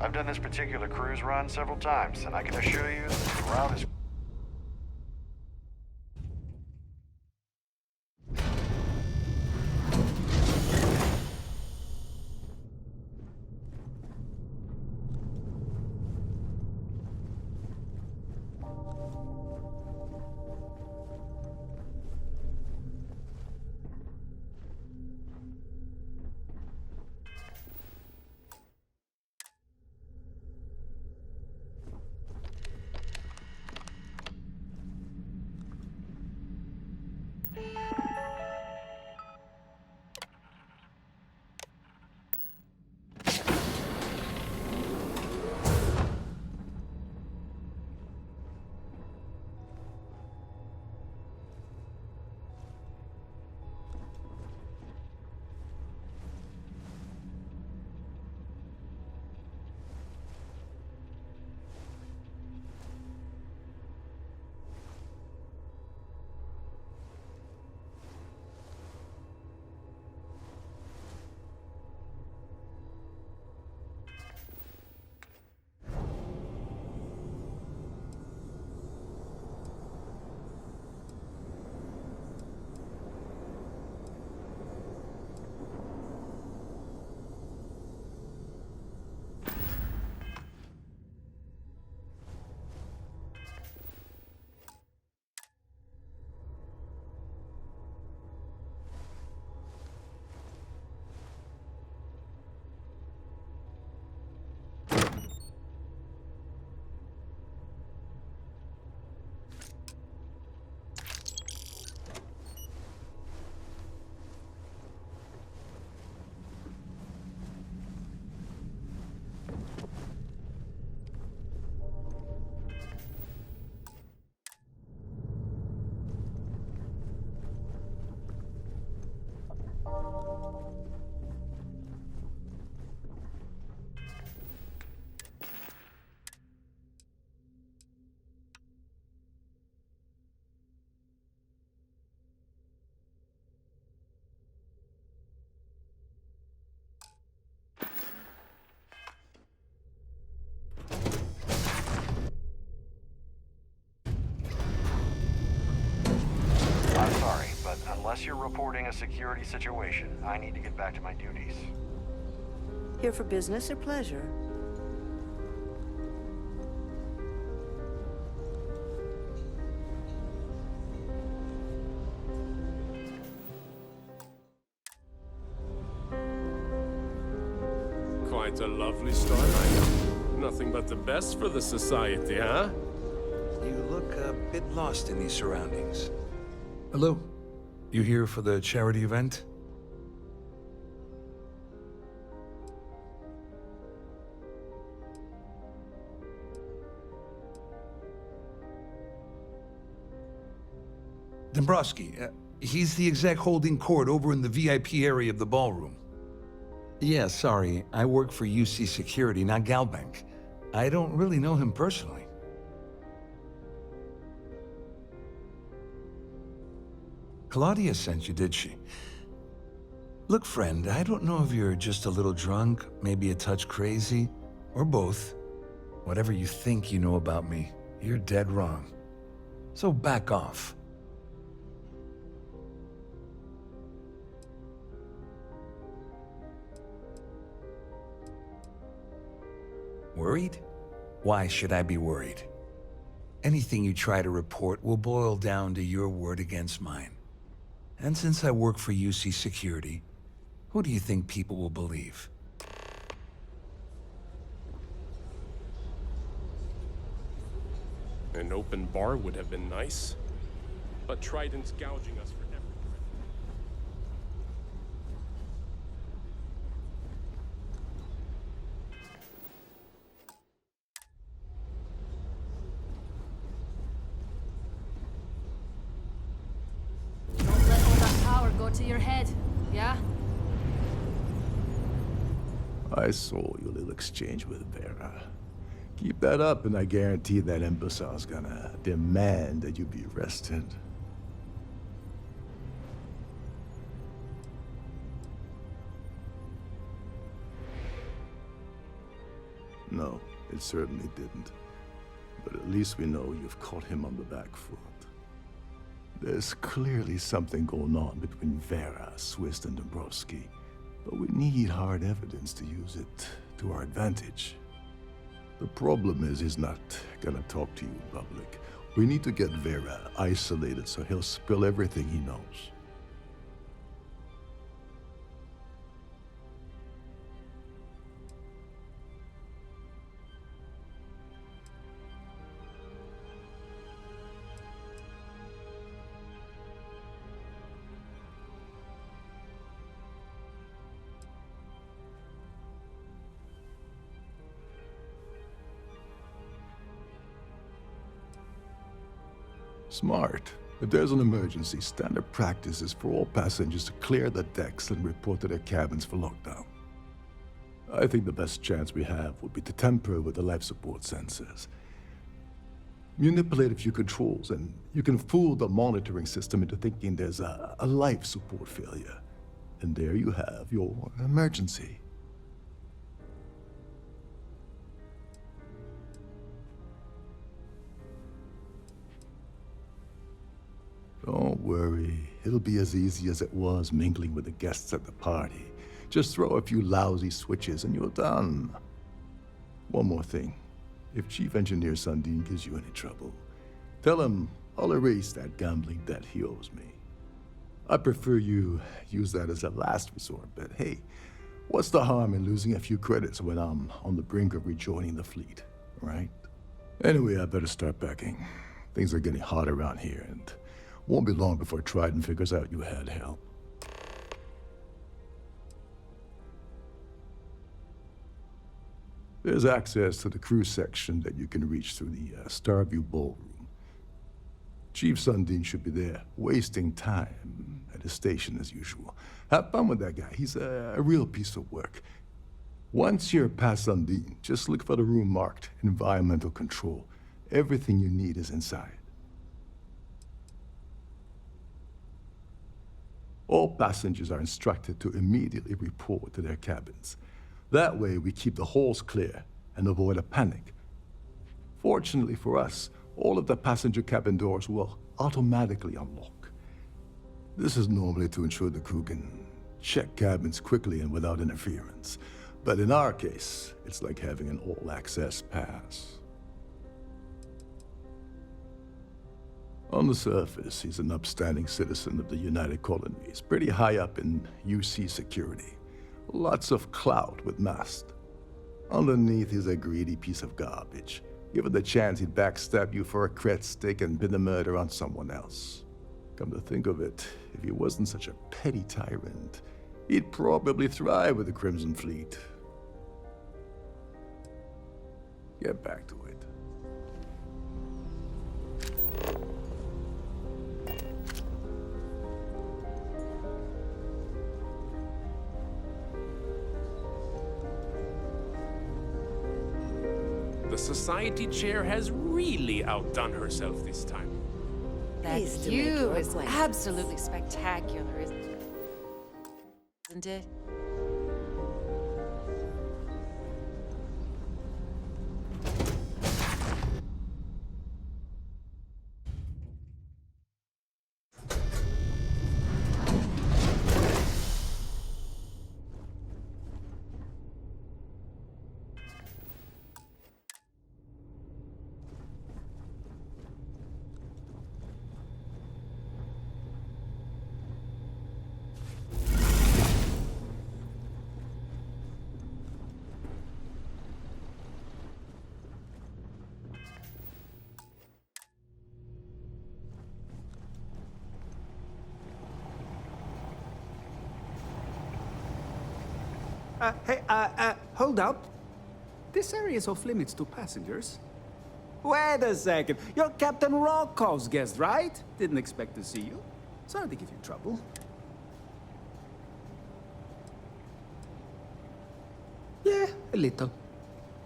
I've done this particular cruise run several times, and I can assure you that the route is... I'm sorry, but unless you're reporting a security situation, I need to get back to my duties. Here for business or pleasure? Quite a lovely Starliner. Nothing but the best for the society, huh? You look a bit lost in these surroundings. Hello. You here for the charity event? Dombrowski, he's the exec holding court over in the VIP area of the ballroom. Yeah, sorry. I work for UC Security, not Galbank. I don't really know him personally. Claudia sent you, did she? Look, friend, I don't know if you're just a little drunk, maybe a touch crazy, or both. Whatever you think you know about me, you're dead wrong. So back off. Worried? Why should I be worried? Anything you try to report will boil down to your word against mine. And since I work for UC Security, who do you think people will believe? An open bar would have been nice, but Trident's gouging us for everything. Don't let all that power go to your head, yeah? I saw your little exchange with Vera. Keep that up, and I guarantee that imbecile's gonna demand that you be arrested. No, it certainly didn't. But at least we know you've caught him on the back foot. There's clearly something going on between Vera, Swiss, and Dombrowski, but we need hard evidence to use it to our advantage. The problem is he's not gonna talk to you in public. We need to get Vera isolated so he'll spill everything he knows. Smart. If there's an emergency, standard practice is for all passengers to clear the decks and report to their cabins for lockdown. I think the best chance we have would be to tamper with the life support sensors. Manipulate a few controls, and you can fool the monitoring system into thinking there's a life support failure. And there you have your emergency. Don't worry, it'll be as easy as it was mingling with the guests at the party. Just throw a few lousy switches and you're done. One more thing. If Chief Engineer Sundin gives you any trouble, tell him I'll erase that gambling debt he owes me. I prefer you use that as a last resort, but hey, what's the harm in losing a few credits when I'm on the brink of rejoining the fleet, right? Anyway, I better start packing. Things are getting hot around here, and won't be long before Trident figures out you had help. There's access to the crew section that you can reach through the Starview Ballroom. Chief Sundin should be there, wasting time at his station as usual. Have fun with that guy. He's a real piece of work. Once you're past Sundin, just look for the room marked Environmental Control. Everything you need is inside. All passengers are instructed to immediately report to their cabins. That way, we keep the halls clear and avoid a panic. Fortunately for us, all of the passenger cabin doors will automatically unlock. This is normally to ensure the crew can check cabins quickly and without interference. But in our case, it's like having an all-access pass. On the surface, he's an upstanding citizen of the United Colonies, pretty high up in UC Security. Lots of clout with mast. Underneath, he's a greedy piece of garbage. Given the chance, he'd backstab you for a cret stick and pin the murder on someone else. Come to think of it, if he wasn't such a petty tyrant, he'd probably thrive with the Crimson Fleet. Get back to it. society chair has really outdone herself this time. That Pleased to make view your is acquaintance. absolutely spectacular, isn't it? Hold up. This area is off limits to passengers. Wait a second. You're Captain Rokov's guest, right? Didn't expect to see you. Sorry to give you trouble. Yeah, a little.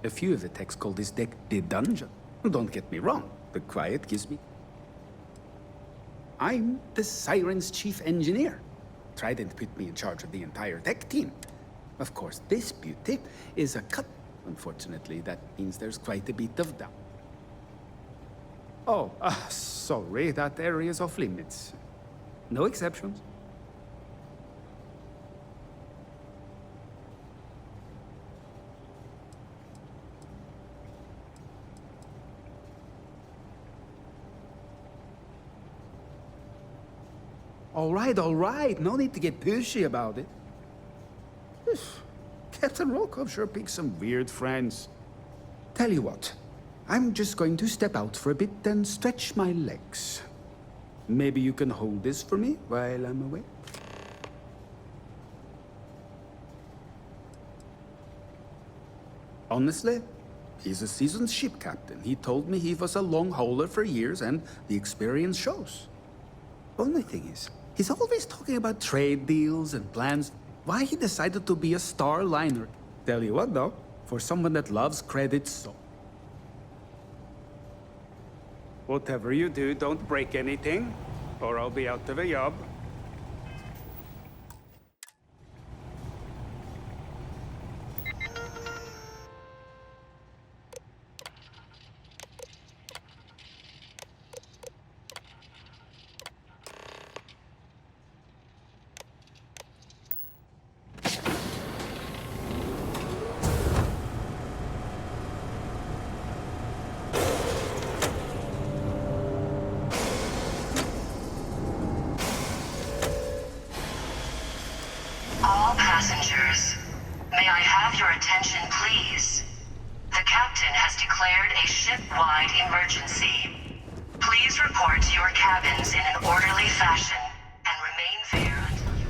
A few of the techs call this deck the dungeon. Don't get me wrong. The quiet gives me... I'm the Siren's chief engineer. Trident put me in charge of the entire tech team. Of course, this beauty is a cut. Unfortunately, that means there's quite a bit of doubt. Oh, sorry, that area is off limits. No exceptions. All right. No need to get pushy about it. Captain Rokov sure picks some weird friends. Tell you what, I'm just going to step out for a bit and stretch my legs. Maybe you can hold this for me while I'm away? Honestly, he's a seasoned ship captain. He told me he was a long hauler for years, and the experience shows. Only thing is, he's always talking about trade deals and plans. Why he decided to be a Starliner? Tell you what, though, for someone that loves credit so... Whatever you do, don't break anything, or I'll be out of a job. All passengers, may I have your attention, please? The captain has declared a ship-wide emergency. Please report to your cabins in an orderly fashion and remain there until you...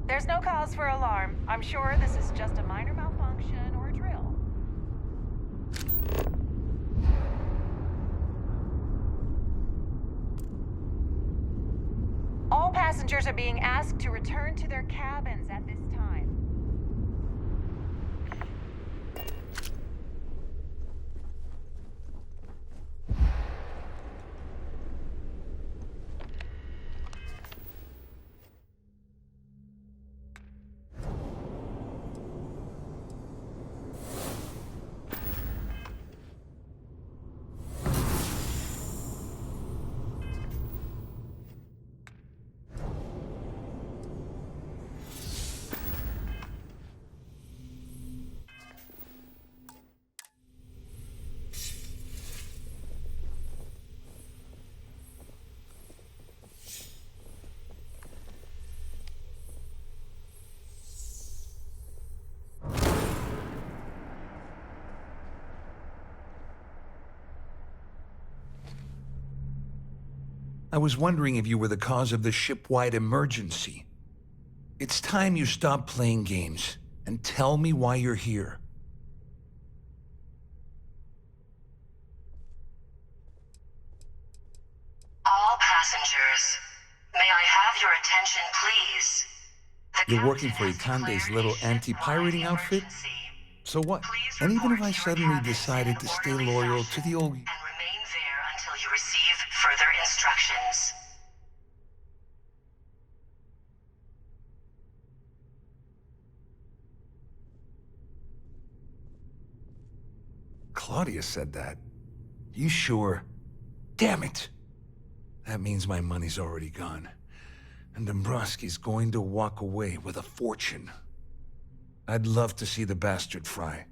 There's no cause for alarm. I'm sure this is just a minor malfunction or a drill. All passengers are being asked to return to their cabins at this time. I was wondering if you were the cause of the ship-wide emergency. It's time you stop playing games and tell me why you're here. All passengers, may I have your attention, please? You're working for Ikande's little anti-pirating outfit? So what? And even if I suddenly decided to stay loyal to the old... Remain there until you receive further instructions. Claudia said that. You sure? Damn it! That means my money's already gone. And Dombrowski's going to walk away with a fortune. I'd love to see the bastard fry.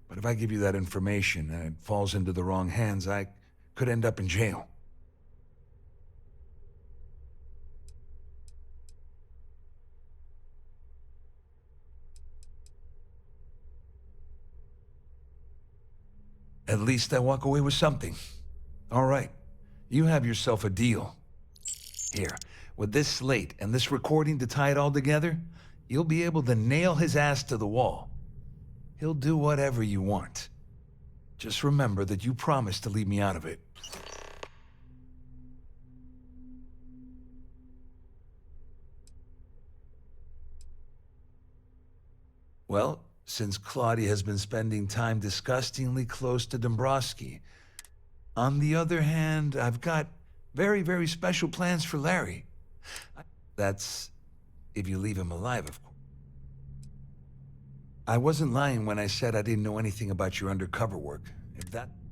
But if I give you that information and it falls into the wrong hands, I could end up in jail. At least I walk away with something. All right, you have yourself a deal. Here, with this slate and this recording to tie it all together, you'll be able to nail his ass to the wall. He'll do whatever you want. Just remember that you promised to leave me out of it. Well, since Claudia has been spending time disgustingly close to Dombrowski. On the other hand, I've got very, very special plans for Larry. That's if you leave him alive, of course. I wasn't lying when I said I didn't know anything about your undercover work.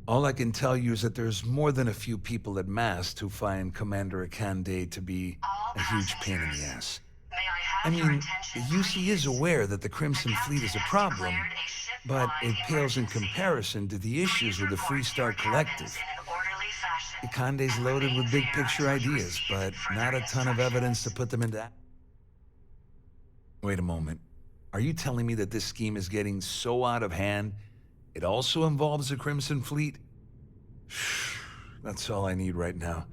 All I can tell you is that there's more than a few people at Mast who find Commander Ikande to be a huge pain in the ass. I mean, the UC is aware that the Crimson Fleet is a problem, but it pales in comparison to the issues with the Freestar Collective. Ikande's loaded with big-picture ideas, but not a ton of evidence to put them into action. Wait a moment. Are you telling me that this scheme is getting so out of hand, it also involves the Crimson Fleet? That's all I need right now.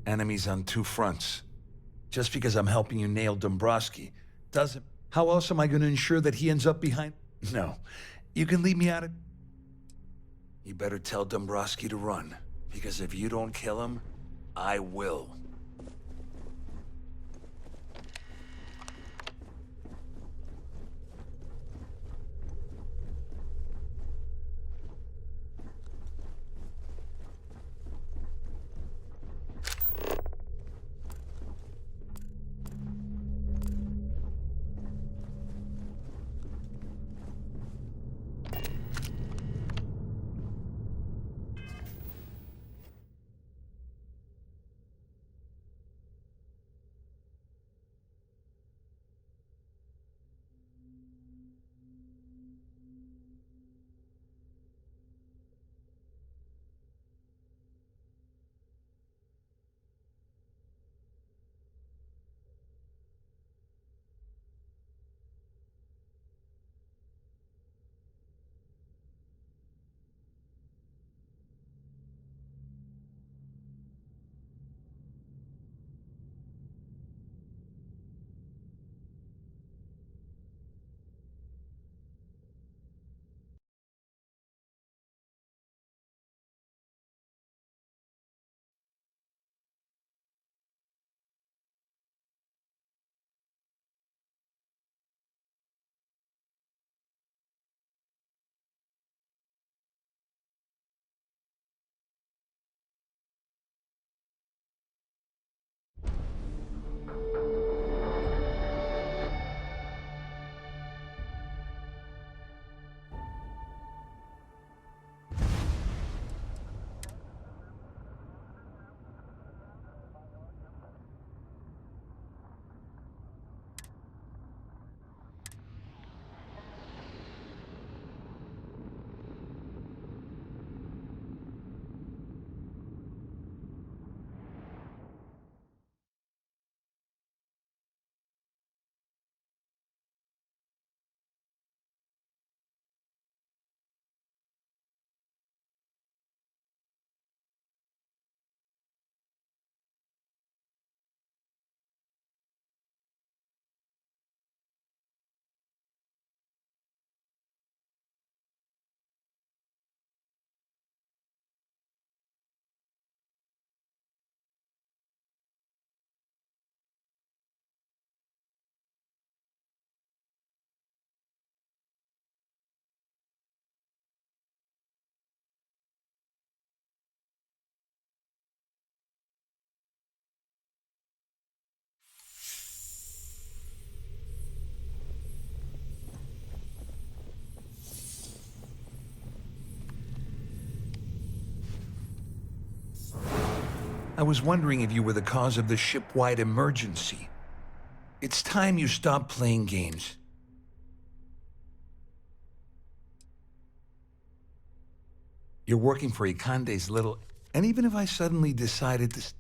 Enemies on two fronts. Just because I'm helping you nail Dombrowski doesn't... How else am I going to ensure that he ends up behind... No. You can leave me out of... You better tell Dombrowski to run. Because if you don't kill him, I will. was wondering if you were the cause of the ship-wide emergency. It's time you stop playing games. You're working for Ikande's little... And even if I suddenly decided to...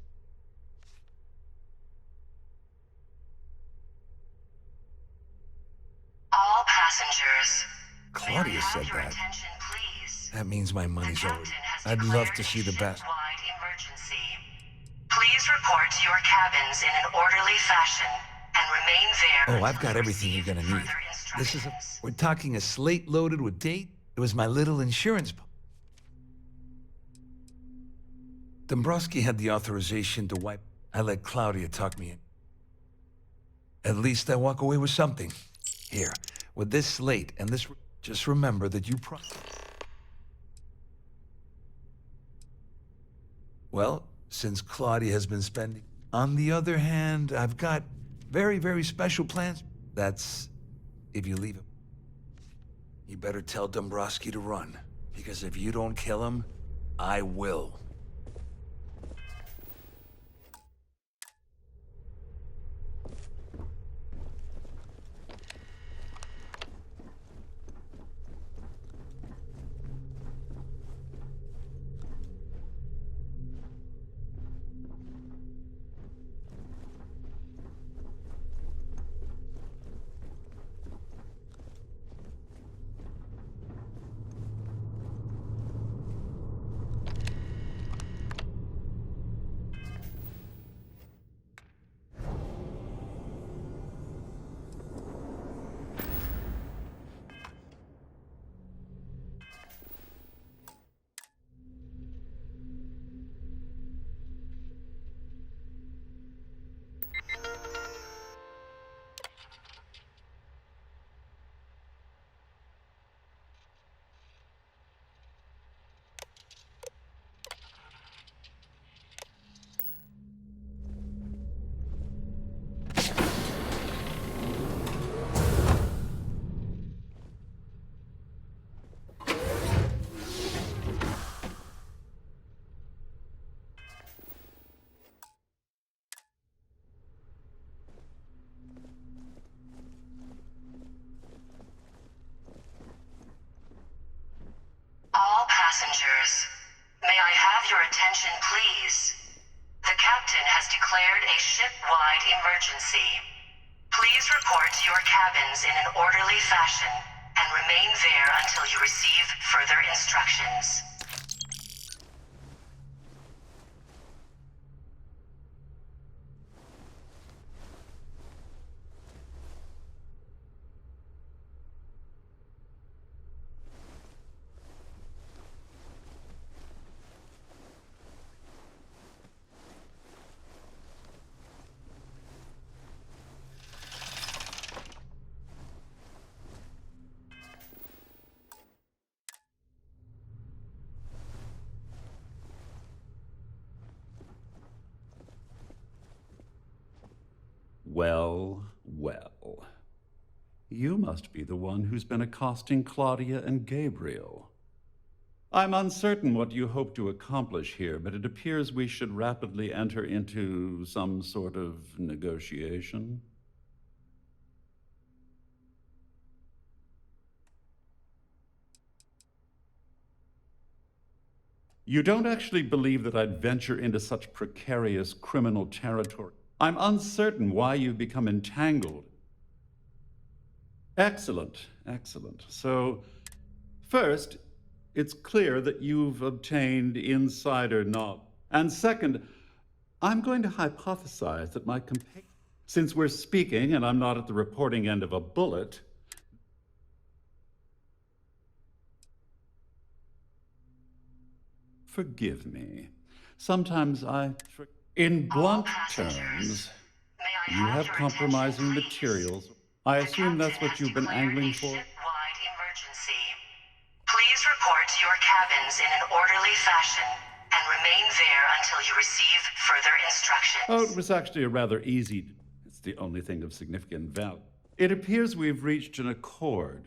All passengers. Claudia said that. Attention, please. That means my money's owed. I'd love to see the best. Wide emergency. Please report to your cabins in an orderly fashion and remain there. Oh, I've got everything you're gonna need. This is we're talking a slate loaded with date. It was my little insurance. Dombrowski had the authorization to wipe. I let Claudia talk me in. At least I walk away with something. Here, with this slate and this... Just remember that you Well, since Claudia has been spending... On the other hand, I've got very, very special plans. That's... if you leave him. You better tell Dombrowski to run, because if you don't kill him, I will. All passengers, may I have your attention, please? The captain has declared a ship-wide emergency. Please report to your cabins in an orderly fashion and remain there until you receive further instructions. Well, well. You must be the one who's been accosting Claudia and Gabriel. I'm uncertain what you hope to accomplish here, but it appears we should rapidly enter into some sort of negotiation. You don't actually believe that I'd venture into such precarious criminal territory. I'm uncertain why you've become entangled. Excellent, excellent. So, first, it's clear that you've obtained insider knowledge. And second, I'm going to hypothesize that my companion, since we're speaking and I'm not at the reporting end of a bullet, forgive me. Sometimes in blunt terms, you have compromising materials. I assume that's what you've been angling for? Ship-wide emergency. Please report to your cabins in an orderly fashion and remain there until you receive further instructions. Oh, it was actually a rather easy. It's the only thing of significant value. It appears we've reached an accord.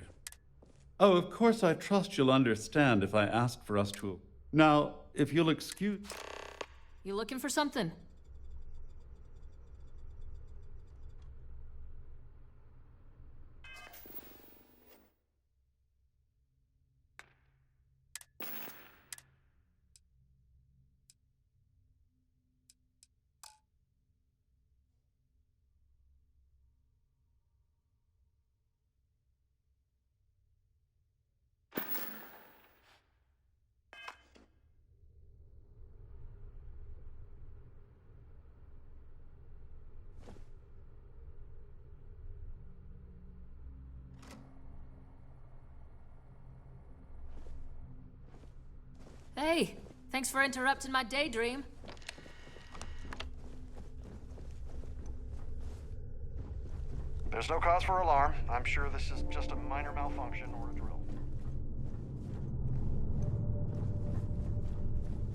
Oh, of course, I trust you'll understand if I ask for us to... Now, if you'll excuse... You looking for something? Hey, thanks for interrupting my daydream. There's no cause for alarm. I'm sure this is just a minor malfunction or a drill.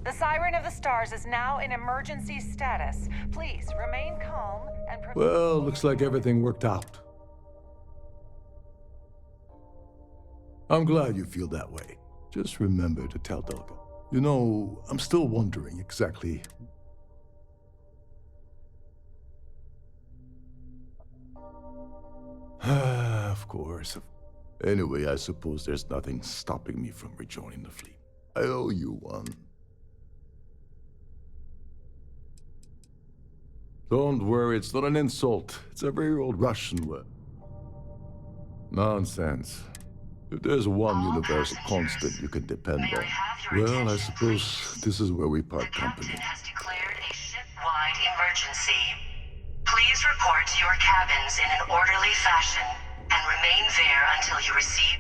The Siren of the Stars is now in emergency status. Please remain calm and... Well, looks like everything worked out. I'm glad you feel that way. Just remember to tell Delga. You know, I'm still wondering exactly... Of course. Anyway, I suppose there's nothing stopping me from rejoining the fleet. I owe you one. Don't worry, it's not an insult. It's a very old Russian word. Nonsense. If there's one universal constant you can depend on, well, I suppose this is where we part company. The captain has declared a ship-wide emergency. Please report to your cabins in an orderly fashion and remain there until you receive...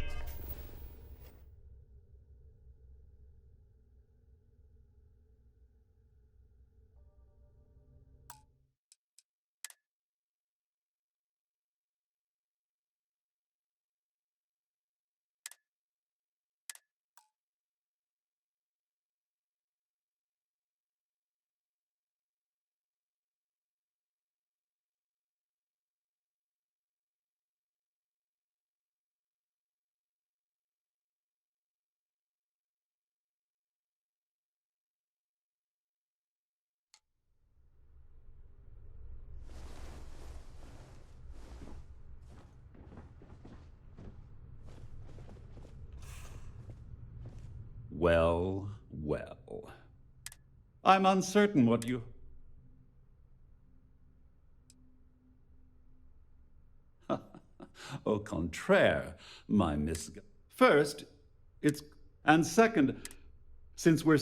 Well, well. I'm uncertain what you... Au contraire, my Miss... First, it's... And second, since we're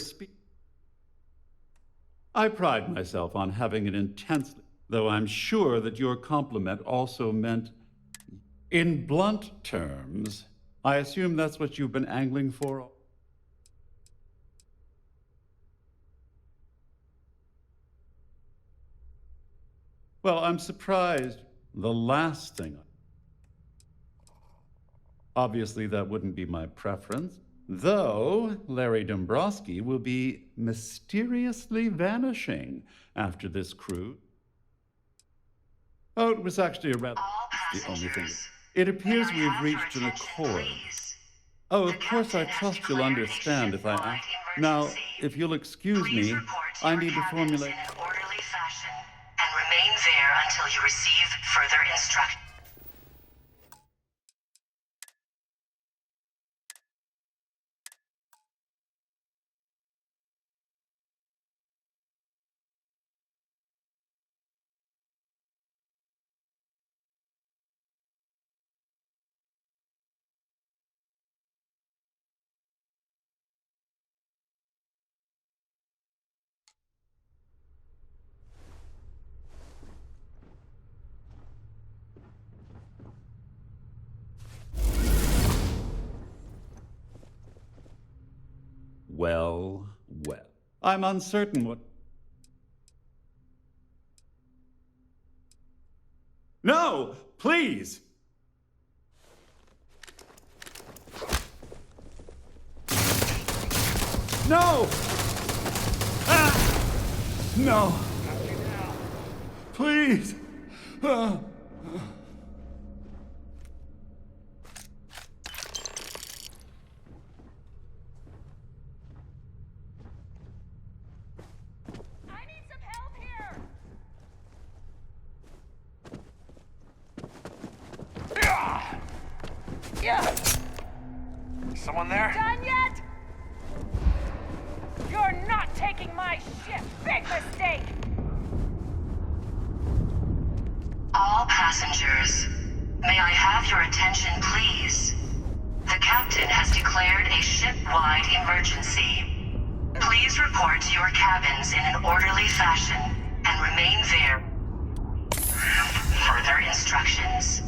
I pride myself on having an intensely... Though I'm sure that your compliment also meant... In blunt terms, I assume that's what you've been angling for? Well, I'm surprised. The last thing... Obviously, that wouldn't be my preference. Though, Larry Dombrowski will be mysteriously vanishing after this cruise. Oh, it was actually a rather... the only thing. It appears we've reached an accord. Oh, of course, I trust you'll understand if I ask. Now, if you'll excuse me, I need to formulate... in an orderly fashion and remain there until you receive further instructions. Well, well. I'm uncertain what... No! Please! No! Ah! No! Please! Someone there? Done yet? You're not taking my ship! Big mistake! All passengers, may I have your attention, please? The captain has declared a ship-wide emergency. Please report to your cabins in an orderly fashion and remain there. Further instructions.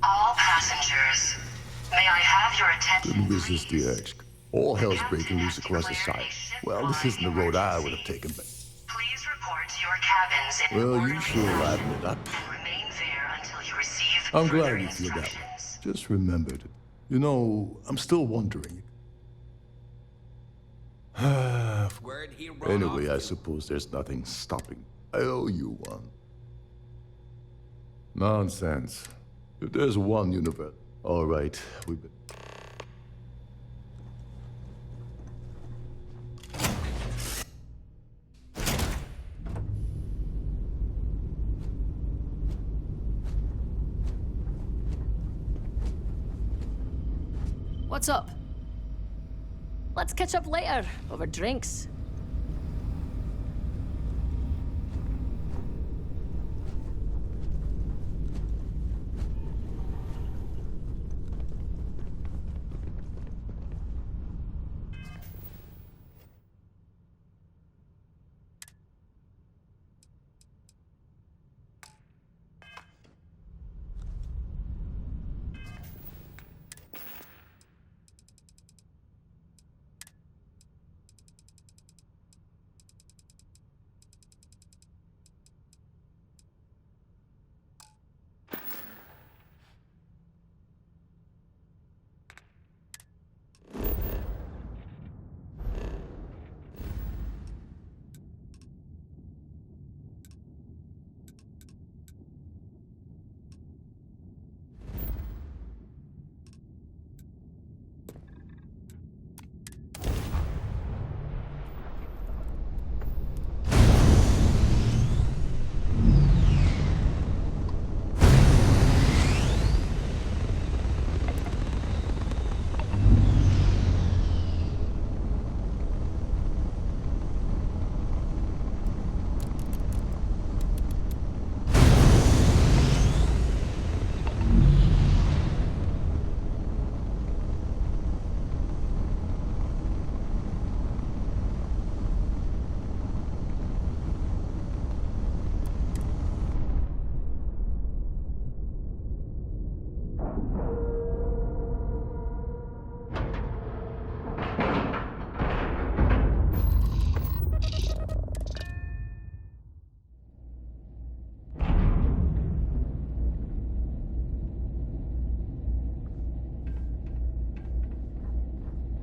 All passengers, may I have your attention? Couldn't resist the urge. All hell's breaking loose across the site. Well, this isn't the road I would have taken, but... Please report to your cabins in Well, orderly you sure livened it up. and remain there until you receive I'm further glad you feel that way. instructions. Just remembered. You know, I'm still wondering. Anyway, I suppose there's nothing stopping. I owe you one. Nonsense. If there's one universe... All right, we've been... What's up? Let's catch up later, over drinks.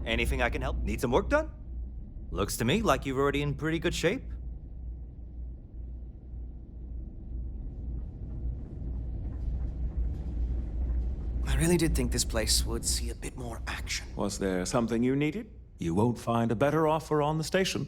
Anything I can help? Need some work done? Looks to me like you're already in pretty good shape. I really did think this place would see a bit more action. Was there something you needed? You won't find a better offer on the station.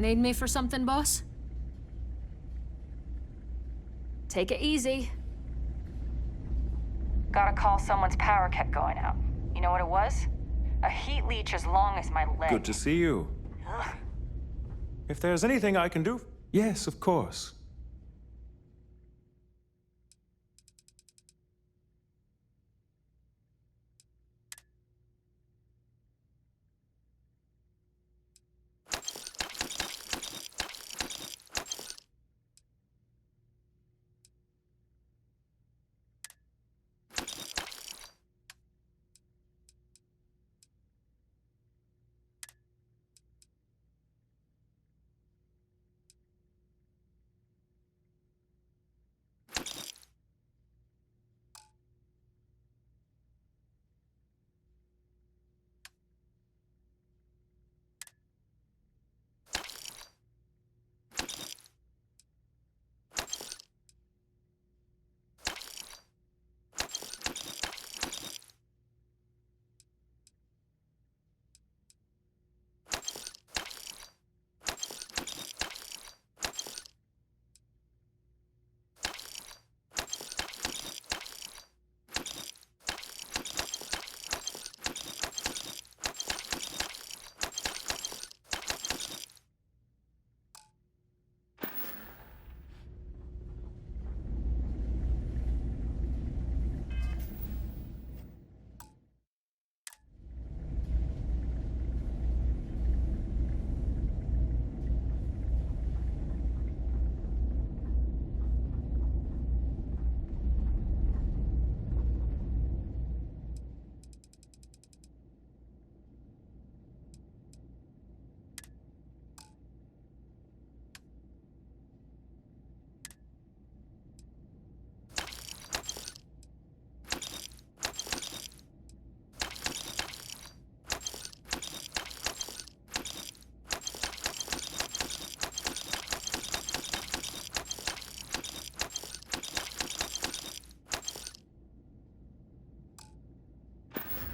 Need me for something, boss? Take it easy. Got a call someone's power kept going out. You know what it was? A heat leech as long as my leg. Good to see you. Ugh. If there's anything I can do... Yes, of course.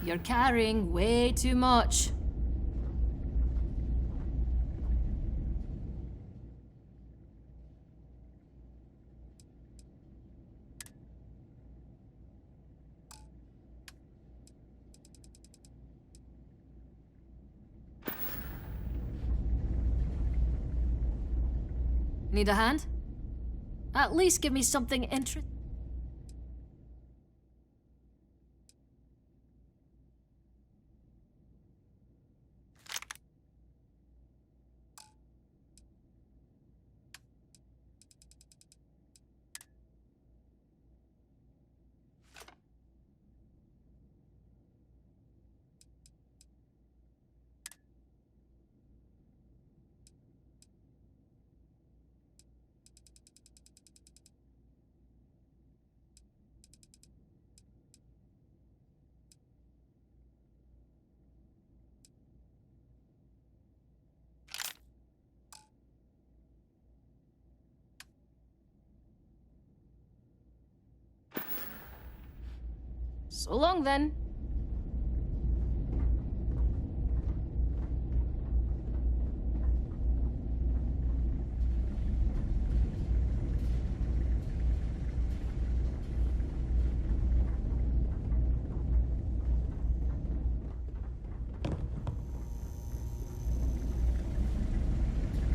You're carrying way too much. Need a hand? At least give me something interesting. So long then.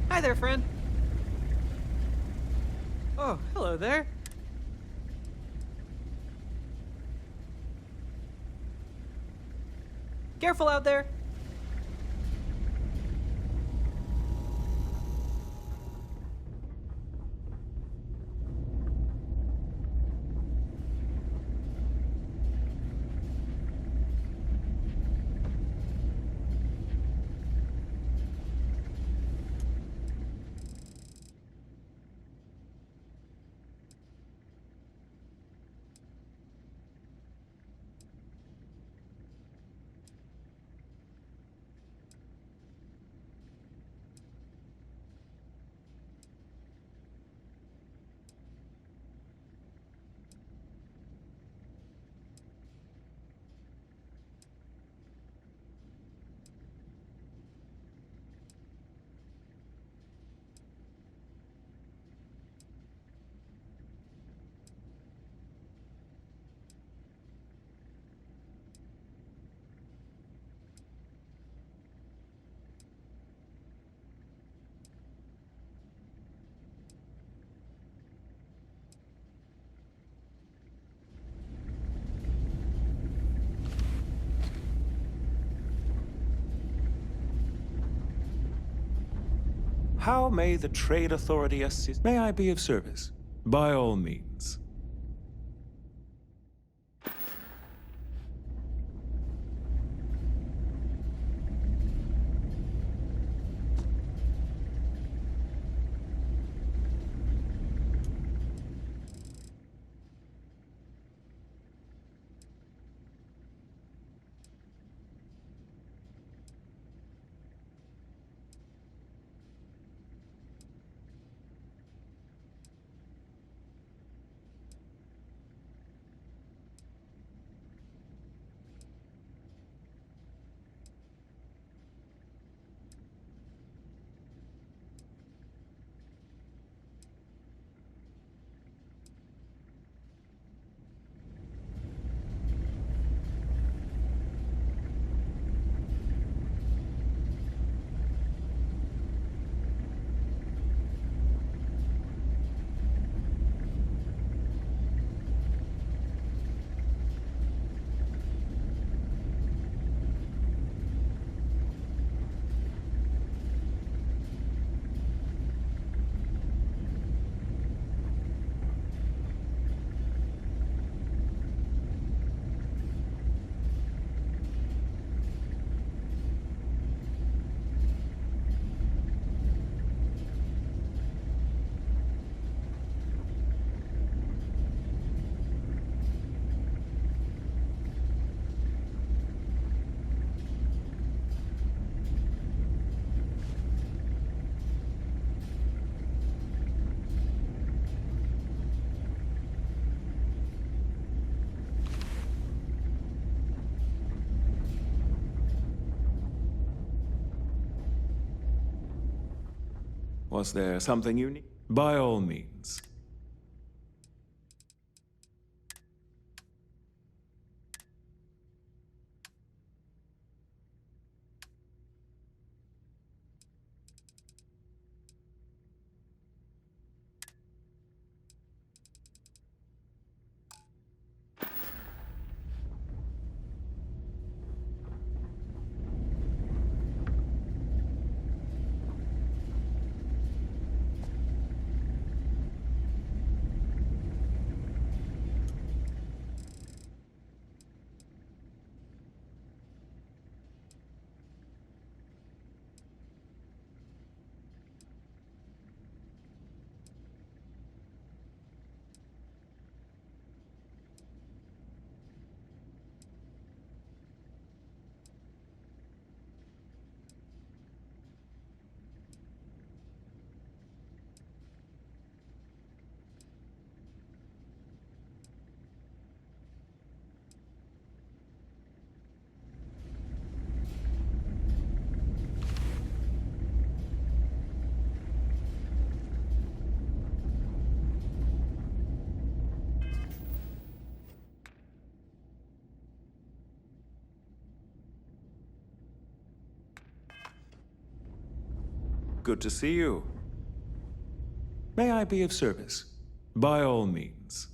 Hi there, friend. Oh, hello there. Careful out there. How may the Trade Authority assist? May I be of service? By all means. Was there something you need? By all means. Good to see you. May I be of service? By all means.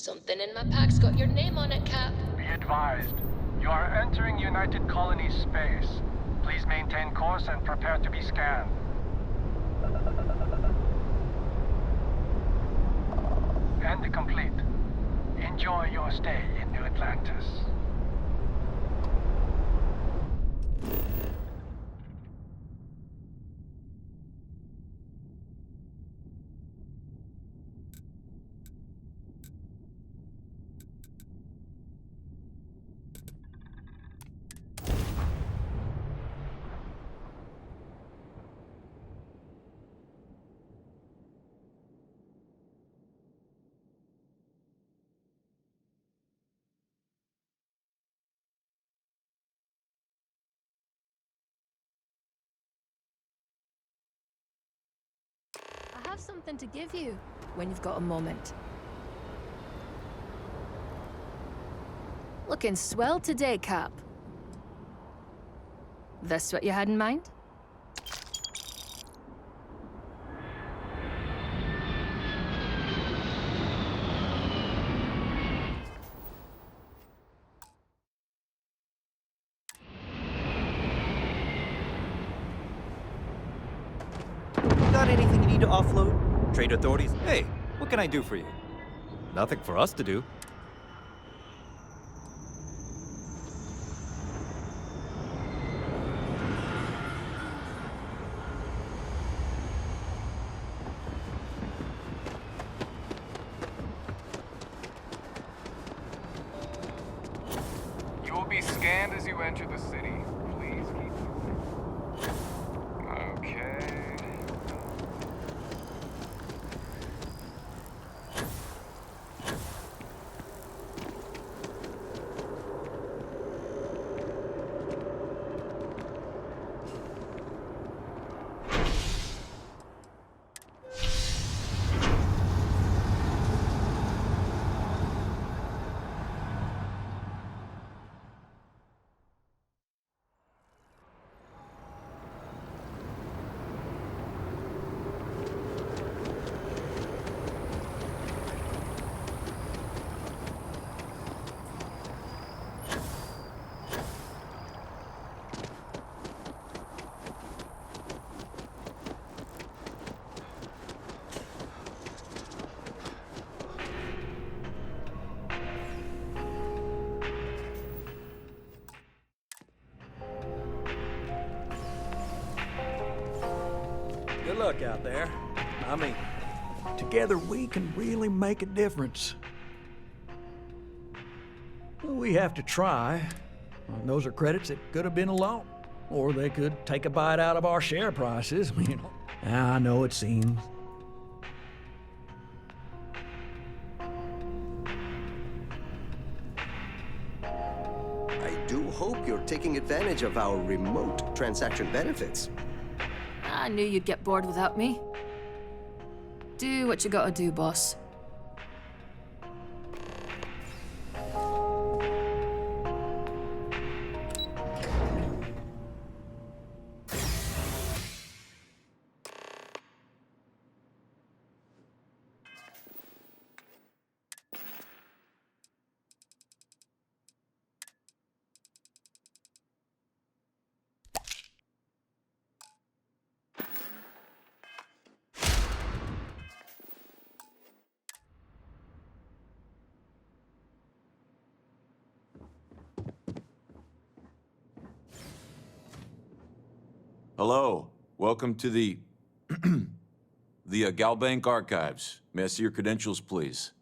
Something in my pack's got your name on it, Cap. Be advised. You are entering United Colony space. Please maintain course and prepare to be scanned. And complete. Enjoy your stay in New Atlantis. I have something to give you when you've got a moment. Looking swell today, Cap. This what you had in mind? Got anything you need to offload? Trade authorities? Hey, what can I do for you? Nothing for us to do. You will be scanned as you enter the city. Please keep moving. Okay. Good luck out there. I mean, together we can really make a difference. We have to try. Those are credits that could have been a loan, or they could take a bite out of our share prices. You know, I know it seems. I do hope you're taking advantage of our remote transaction benefits. I knew you'd get bored without me. Do what you gotta do, boss. Hello. Welcome to the Galbank Archives. May I see your credentials, please?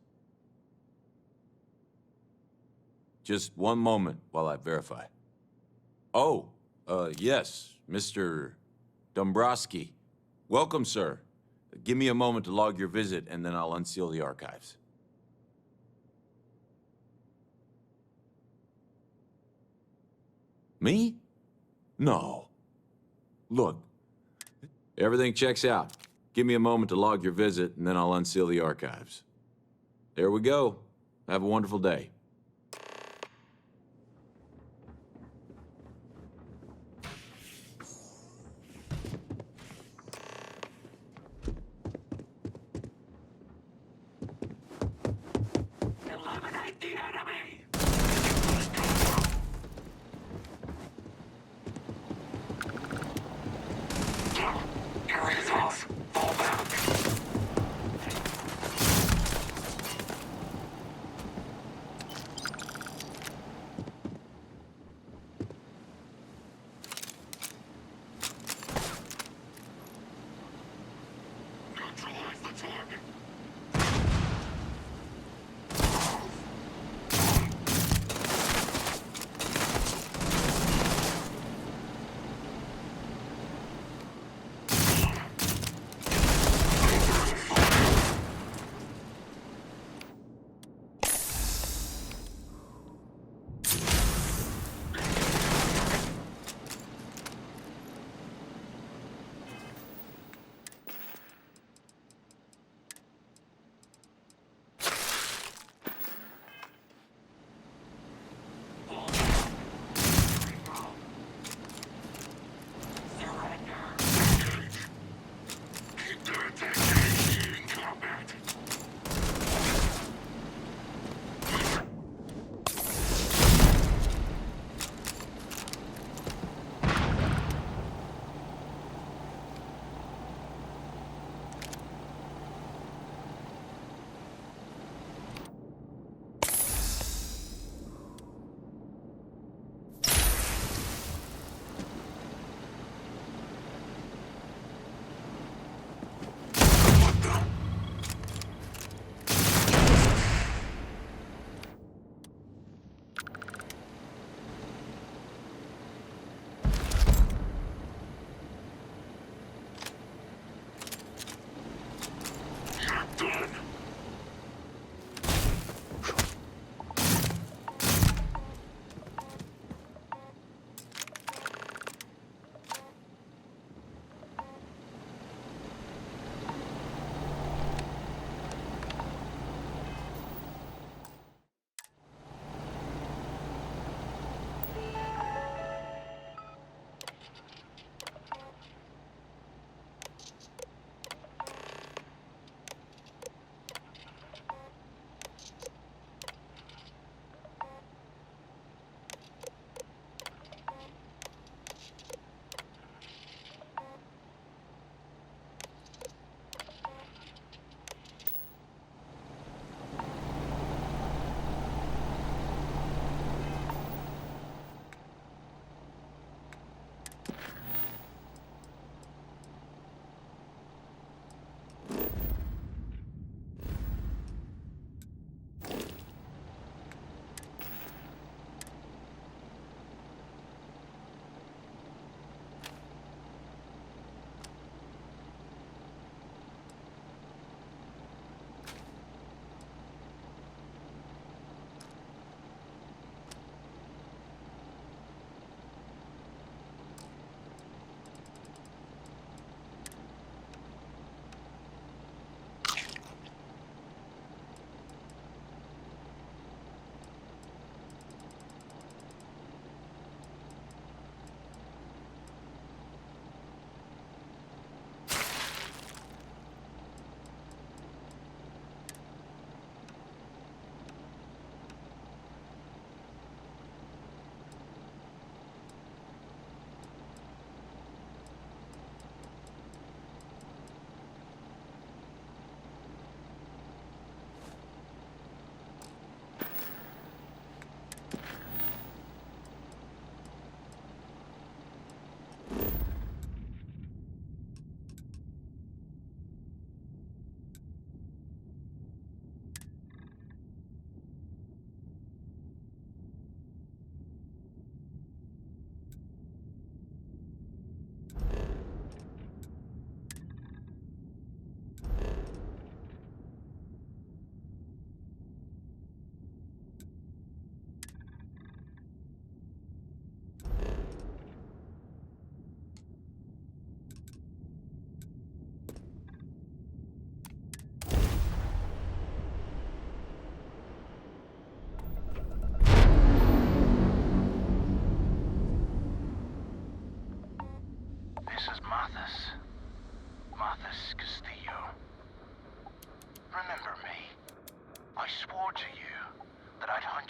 Just one moment while I verify. Oh, yes, Mr. Dombrowski. Welcome, sir. Give me a moment to log your visit, and then I'll unseal the archives. Me? No. Look, everything checks out. Give me a moment to log your visit, and then I'll unseal the archives. There we go. Have a wonderful day.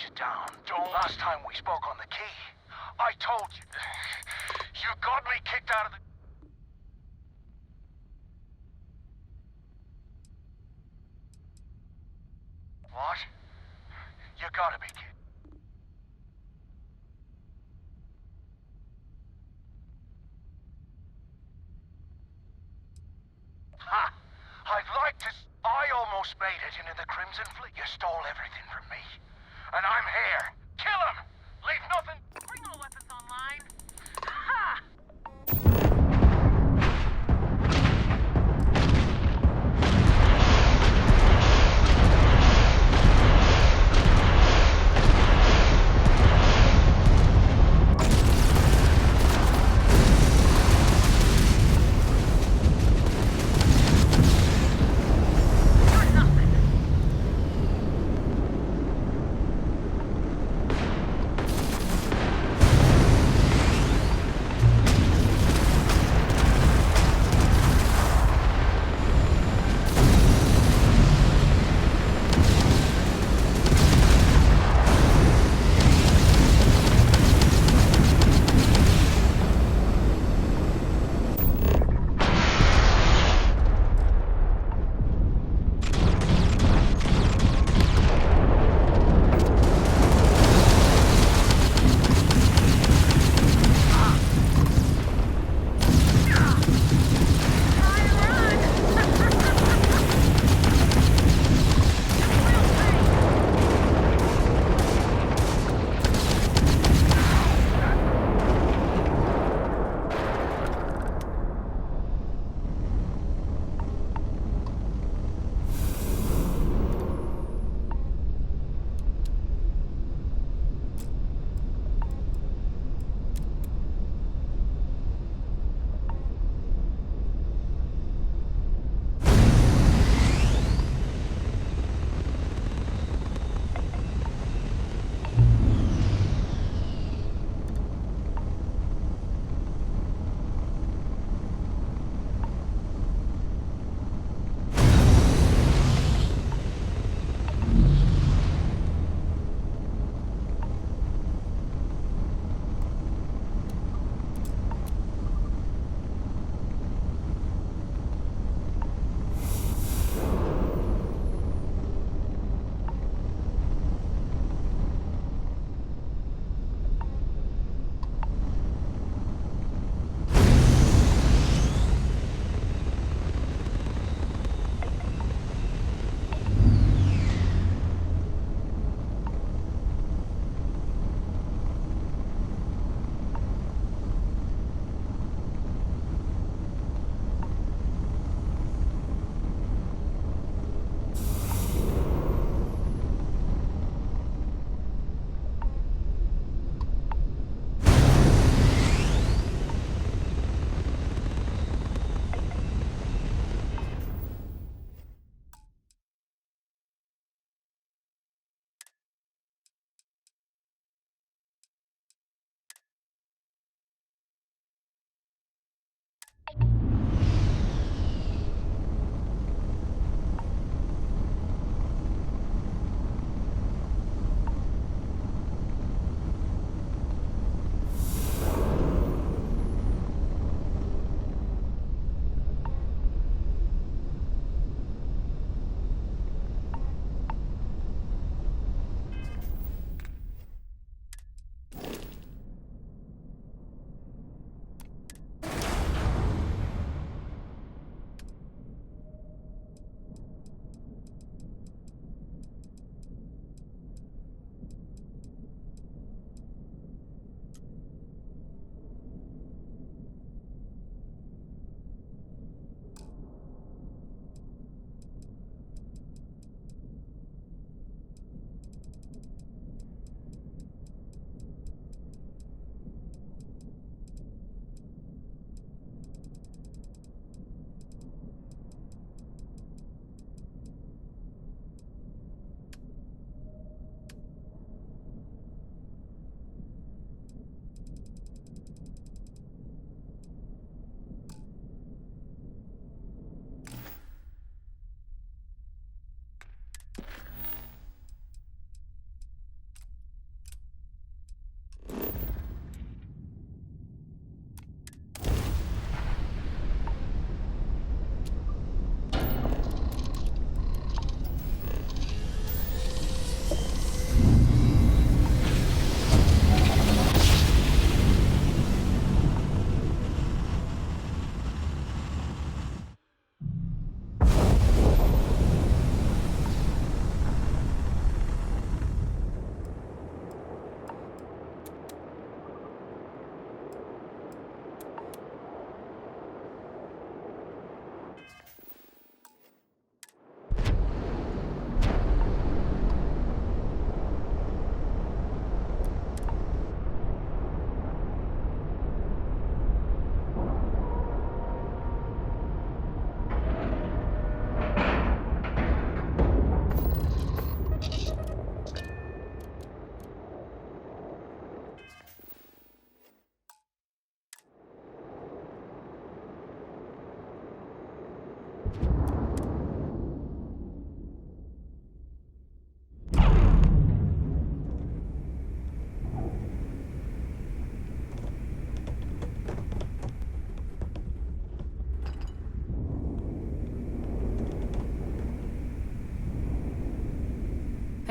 you down. Last time we spoke on the key, I told you. You got me kicked out of the... What? You gotta be kidding. Ha! I'd like to... I almost made it into the Crimson Fleet. You stole everything from me. And I'm here. Kill him! Leave nothing... Bring all weapons online. Ha!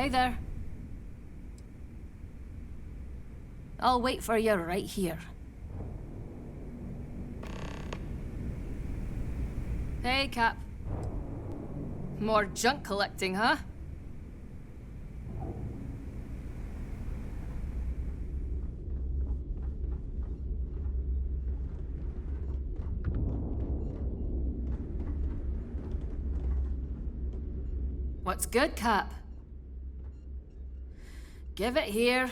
Hey there. I'll wait for you right here. Hey, Cap. More junk collecting, huh? What's good, Cap? Give it here.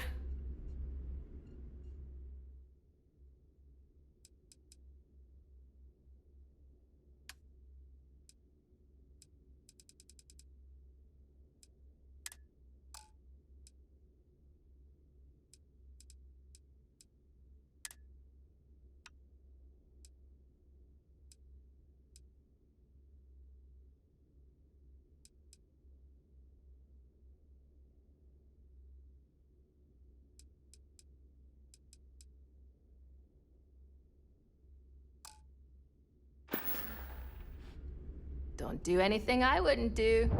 Don't do anything I wouldn't do.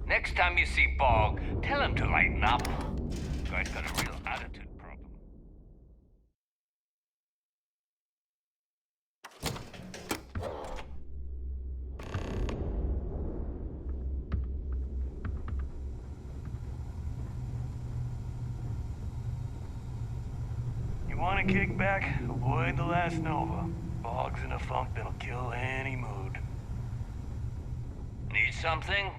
Next time you see Bog, tell him to lighten up. Guy's got a real attitude problem. You want a kickback? Avoid the last Nova. Bog's in a funk that'll kill any mood. Need something?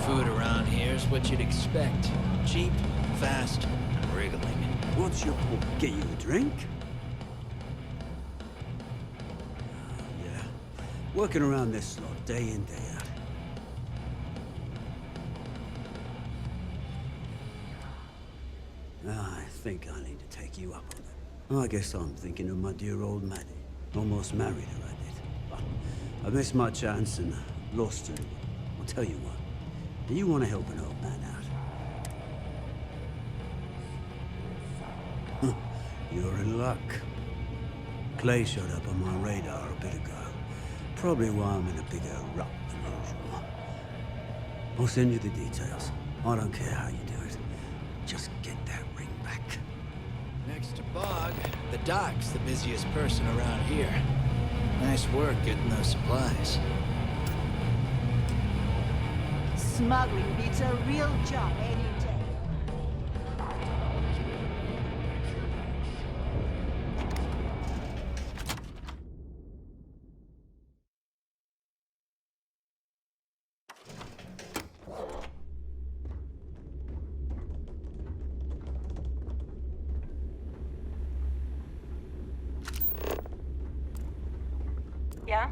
Food around here is what you'd expect. Cheap, fast, and wriggling. What's your point? Get you a drink? Yeah. Working around this slot, day in, day out. I think I need to take you up on it. I guess I'm thinking of my dear old Maddie. Almost married her, I did. But I missed my chance and lost her. I'll tell you what. Do you want to help an old man out? You're in luck. Clay showed up on my radar a bit ago. Probably why I'm in a bigger rut than usual. I'll send you the details. I don't care how you do it. Just get that ring back. Next to Bog, the doc's the busiest person around here. Nice work getting those supplies. Smuggling beats a real job any day. Yeah?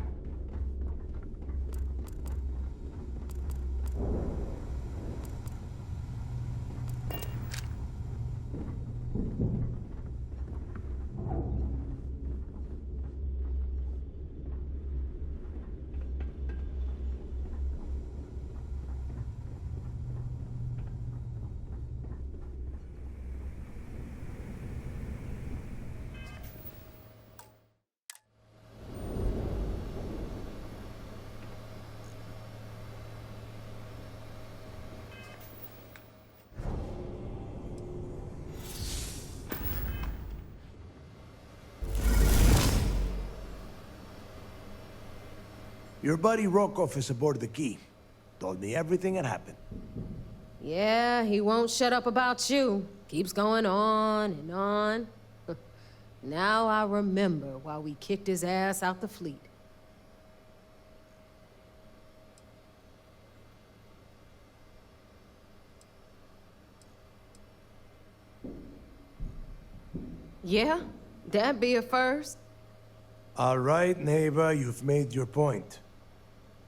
Your buddy Rokov is aboard the Key. Told me everything had happened. Yeah, he won't shut up about you. Keeps going on and on. Now I remember why we kicked his ass out the fleet. Yeah, that'd be a first. All right, Neva, you've made your point.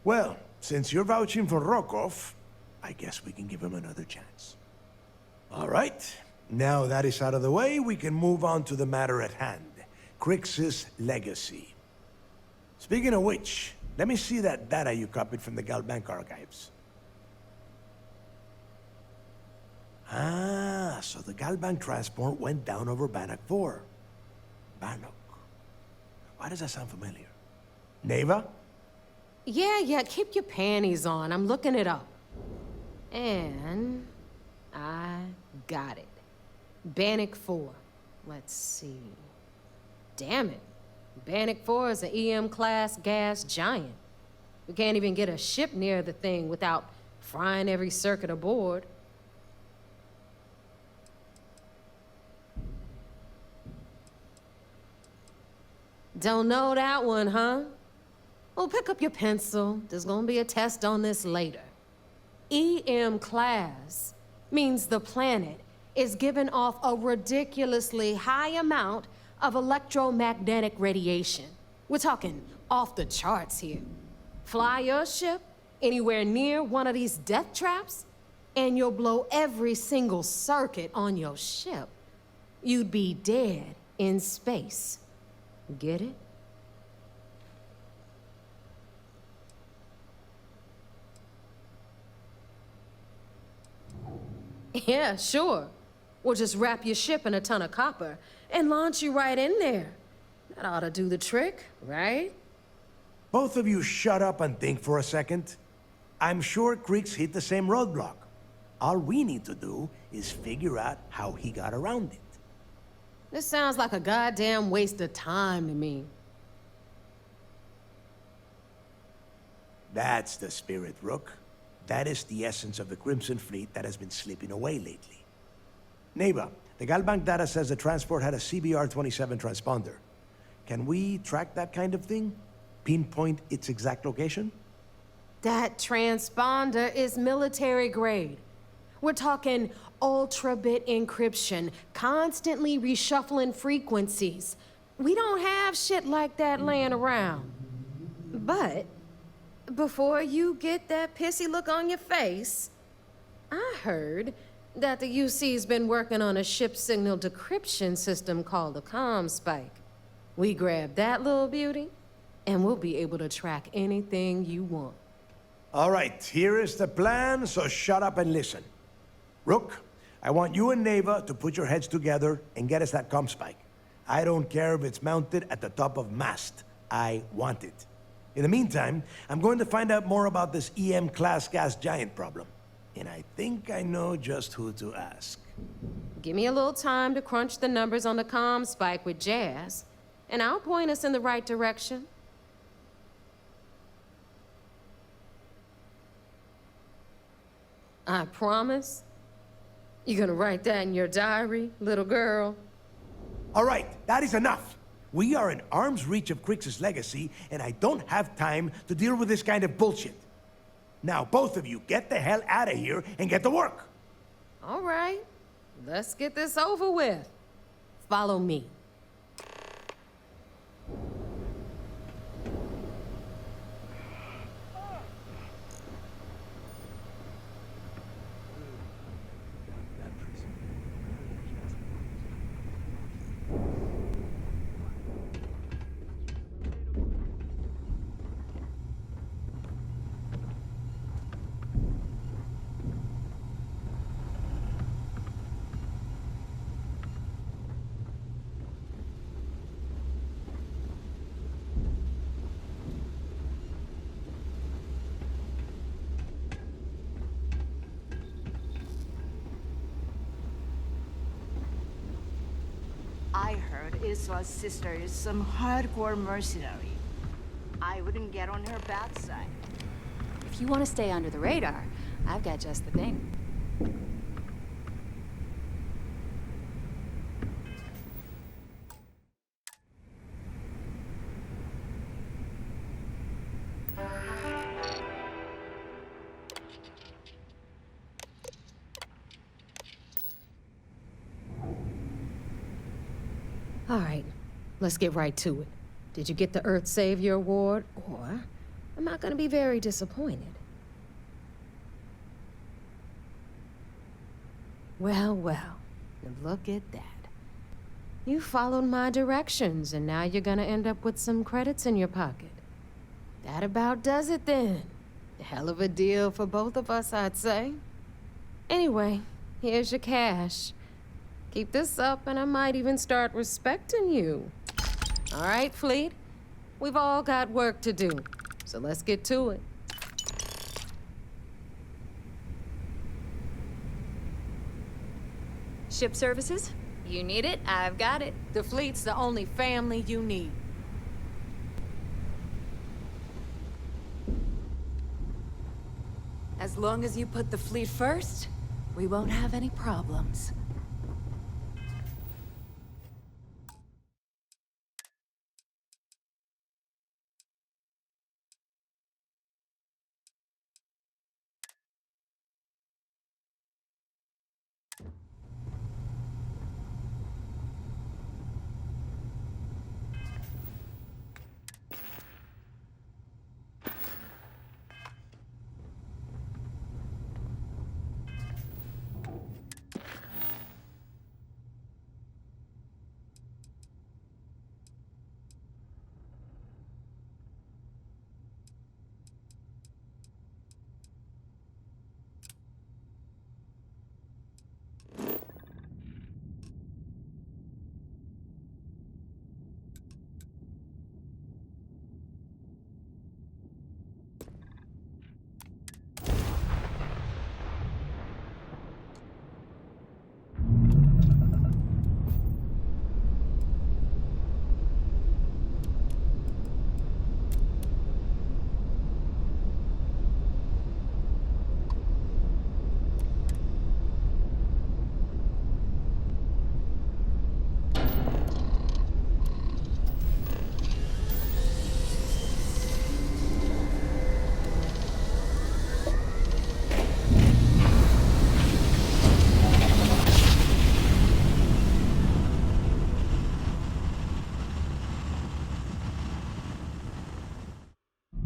Well, since you're vouching for Rokov, I guess we can give him another chance. All right, now that is out of the way, we can move on to the matter at hand. Crix's legacy. Speaking of which, let me see that data you copied from the Galbank archives. Ah, so the Galbank transport went down over Bannock 4. Bannock. Why does that sound familiar? Neva? Yeah, keep your panties on. I'm looking it up. And I got it. Bannock 4. Let's see. Damn it. Bannock 4 is an EM-class gas giant. We can't even get a ship near the thing without frying every circuit aboard. Don't know that one, huh? Well, pick up your pencil. There's gonna be a test on this later. EM class means the planet is giving off a ridiculously high amount of electromagnetic radiation. We're talking off the charts here. Fly your ship anywhere near one of these death traps, and you'll blow every single circuit on your ship. You'd be dead in space. Get it? Yeah, sure. We'll just wrap your ship in a ton of copper and launch you right in there. That ought to do the trick, right? Both of you shut up and think for a second. I'm sure Crix hit the same roadblock. All we need to do is figure out how he got around it. This sounds like a goddamn waste of time to me. That's the spirit, Rook. That is the essence of the Crimson Fleet that has been slipping away lately. Neva, the Galbank data says the transport had a CBR-27 transponder. Can we track that kind of thing? Pinpoint its exact location? That transponder is military grade. We're talking ultra-bit encryption, constantly reshuffling frequencies. We don't have shit like that laying around. But before you get that pissy look on your face, I heard that the UC's been working on a ship signal decryption system called the ComSpike. We grab that little beauty, and we'll be able to track anything you want. All right, here is the plan, so shut up and listen. Rook, I want you and Neva to put your heads together and get us that ComSpike. I don't care if it's mounted at the top of mast. I want it. In the meantime, I'm going to find out more about this EM-class gas giant problem. And I think I know just who to ask. Give me a little time to crunch the numbers on the ComSpike with Jazz, and I'll point us in the right direction. I promise. You gonna write that in your diary, little girl? All right, that is enough. We are in arm's reach of Crix's legacy, and I don't have time to deal with this kind of bullshit. Now, both of you, get the hell out of here and get to work. All right, let's get this over with. Follow me. I heard Iswa's sister is some hardcore mercenary. I wouldn't get on her bad side. If you want to stay under the radar, I've got just the thing. All right, let's get right to it. Did you get the Earth Savior Award, or I'm not gonna be very disappointed? Well, well, look at that. You followed my directions, and now you're gonna end up with some credits in your pocket. That about does it then. A hell of a deal for both of us, I'd say. Anyway, here's your cash. Keep this up, and I might even start respecting you. All right, Fleet? We've all got work to do, so let's get to it. Ship services? You need it, I've got it. The Fleet's the only family you need. As long as you put the Fleet first, we won't have any problems.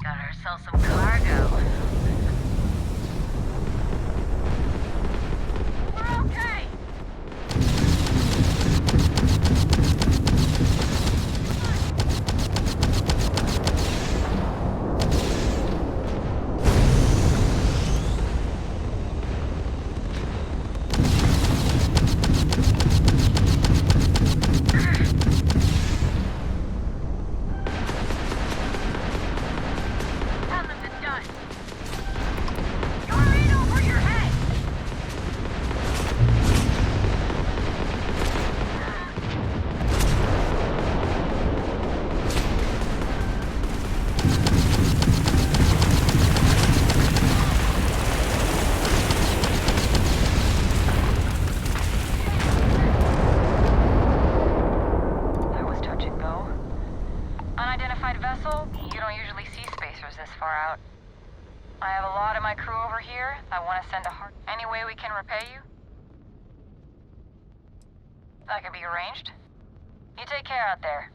Got ourselves some cargo. We're okay. I have a lot of my crew over here. I want to send a heart. Any way we can repay you? That could be arranged. You take care out there.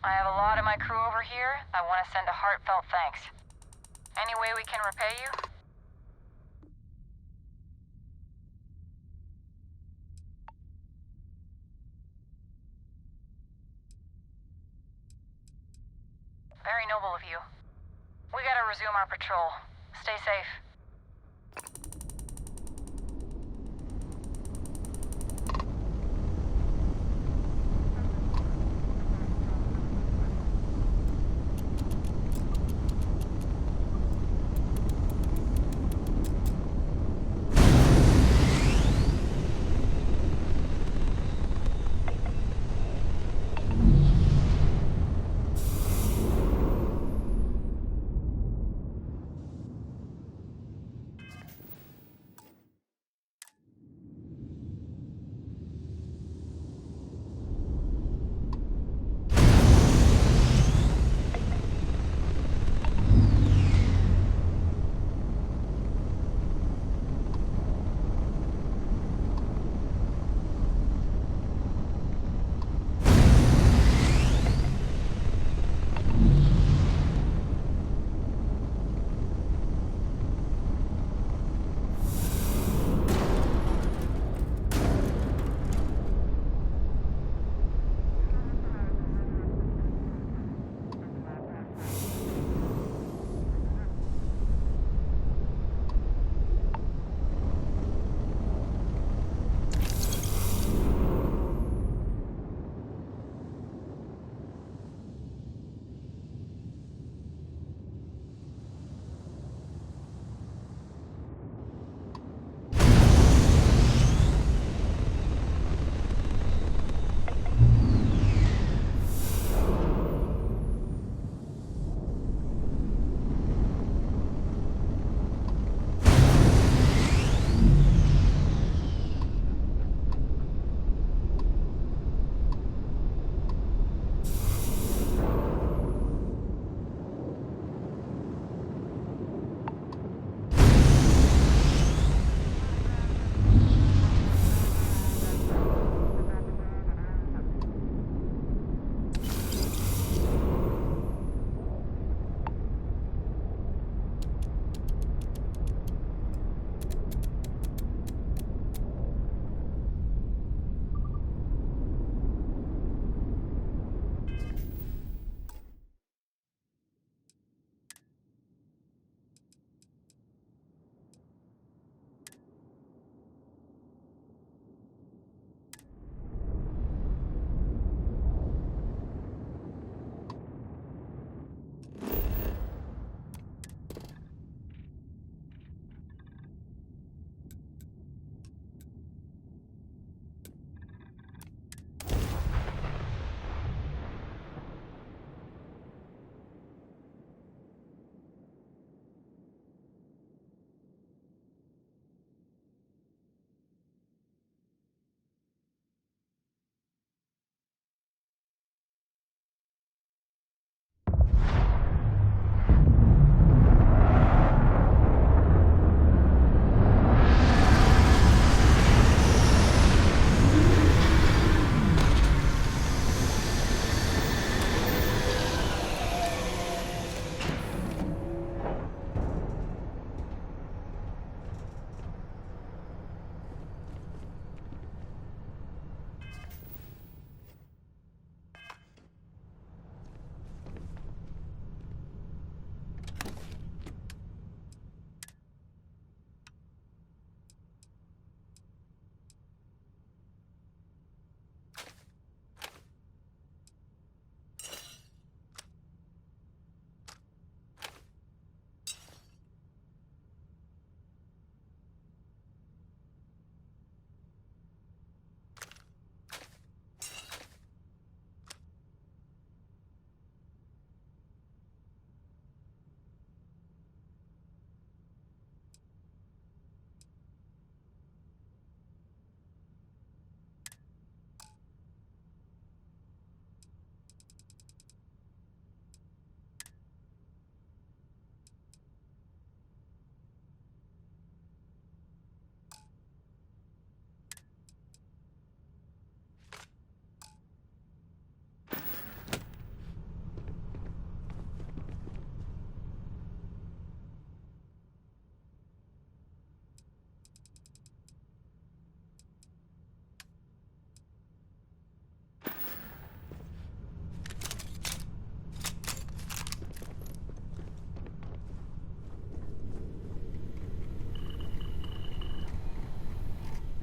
I have a lot of my crew over here. I want to send a heartfelt thanks. Any way we can repay you? Very noble of you. We gotta resume our patrol. Stay safe.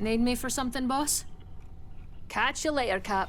Need me for something, boss? Catch you later, Cap.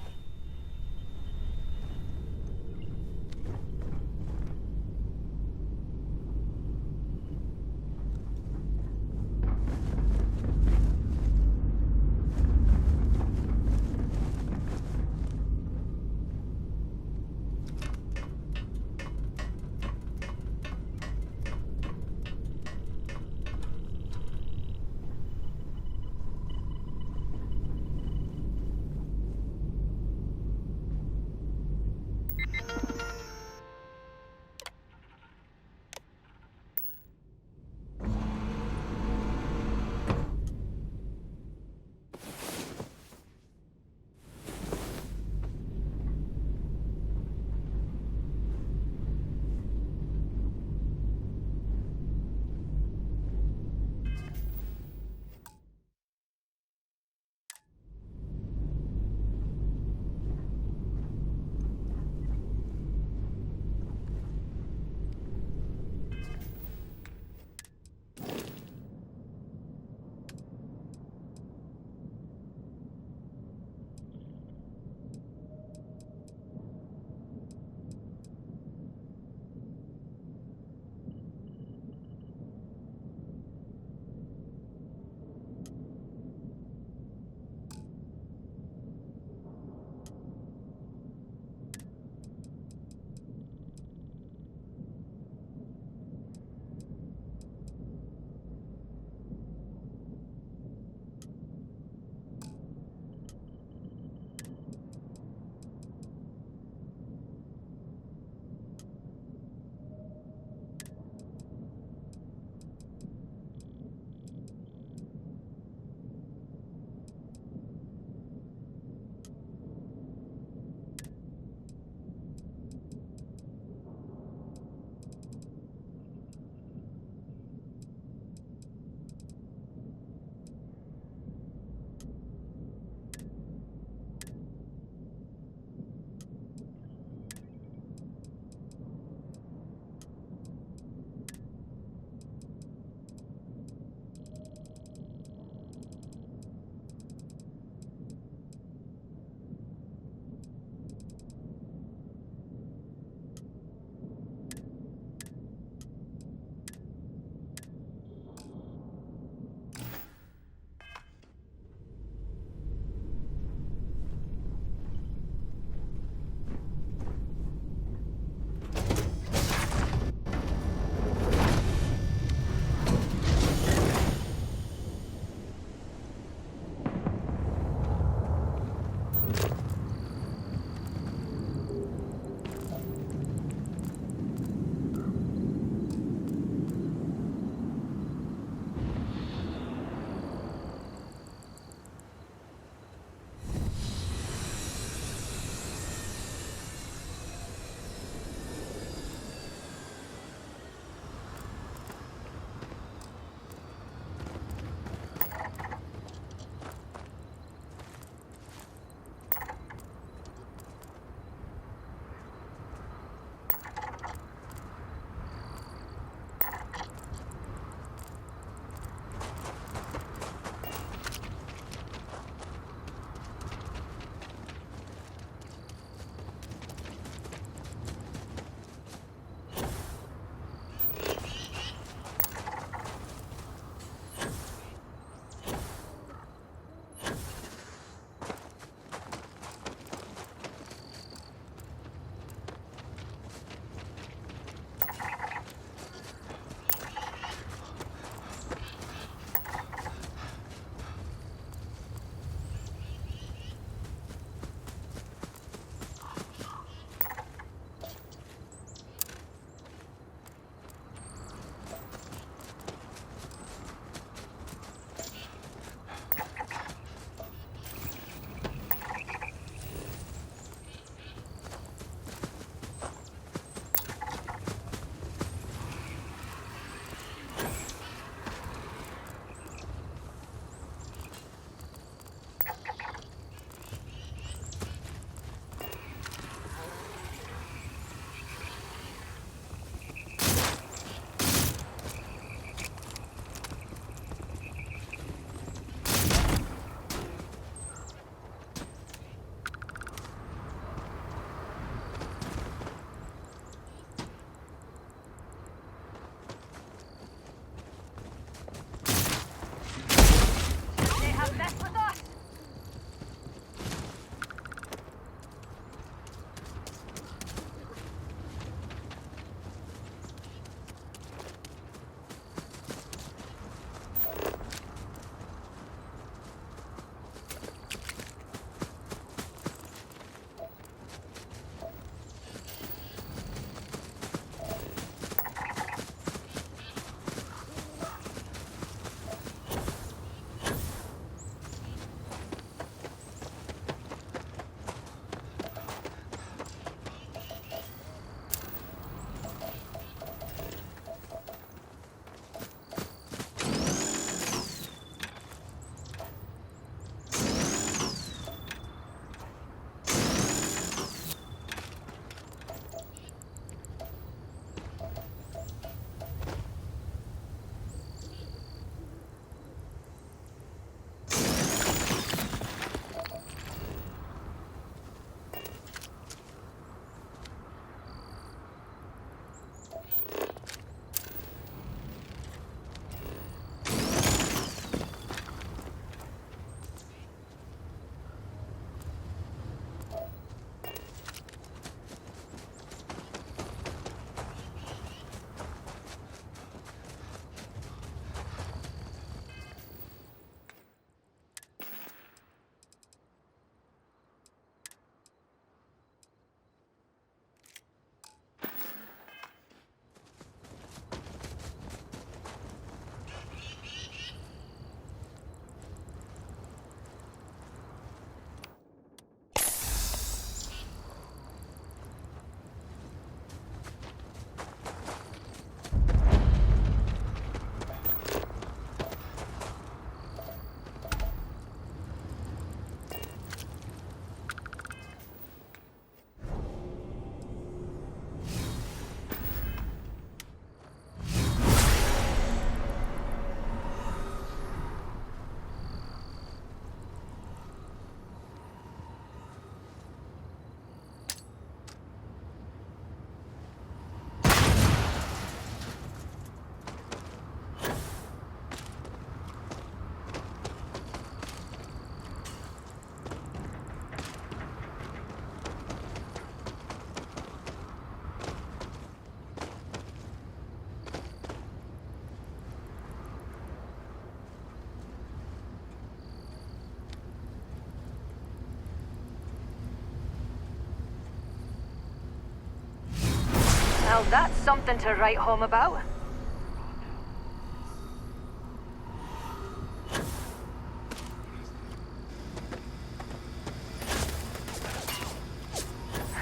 Well, that's something to write home about.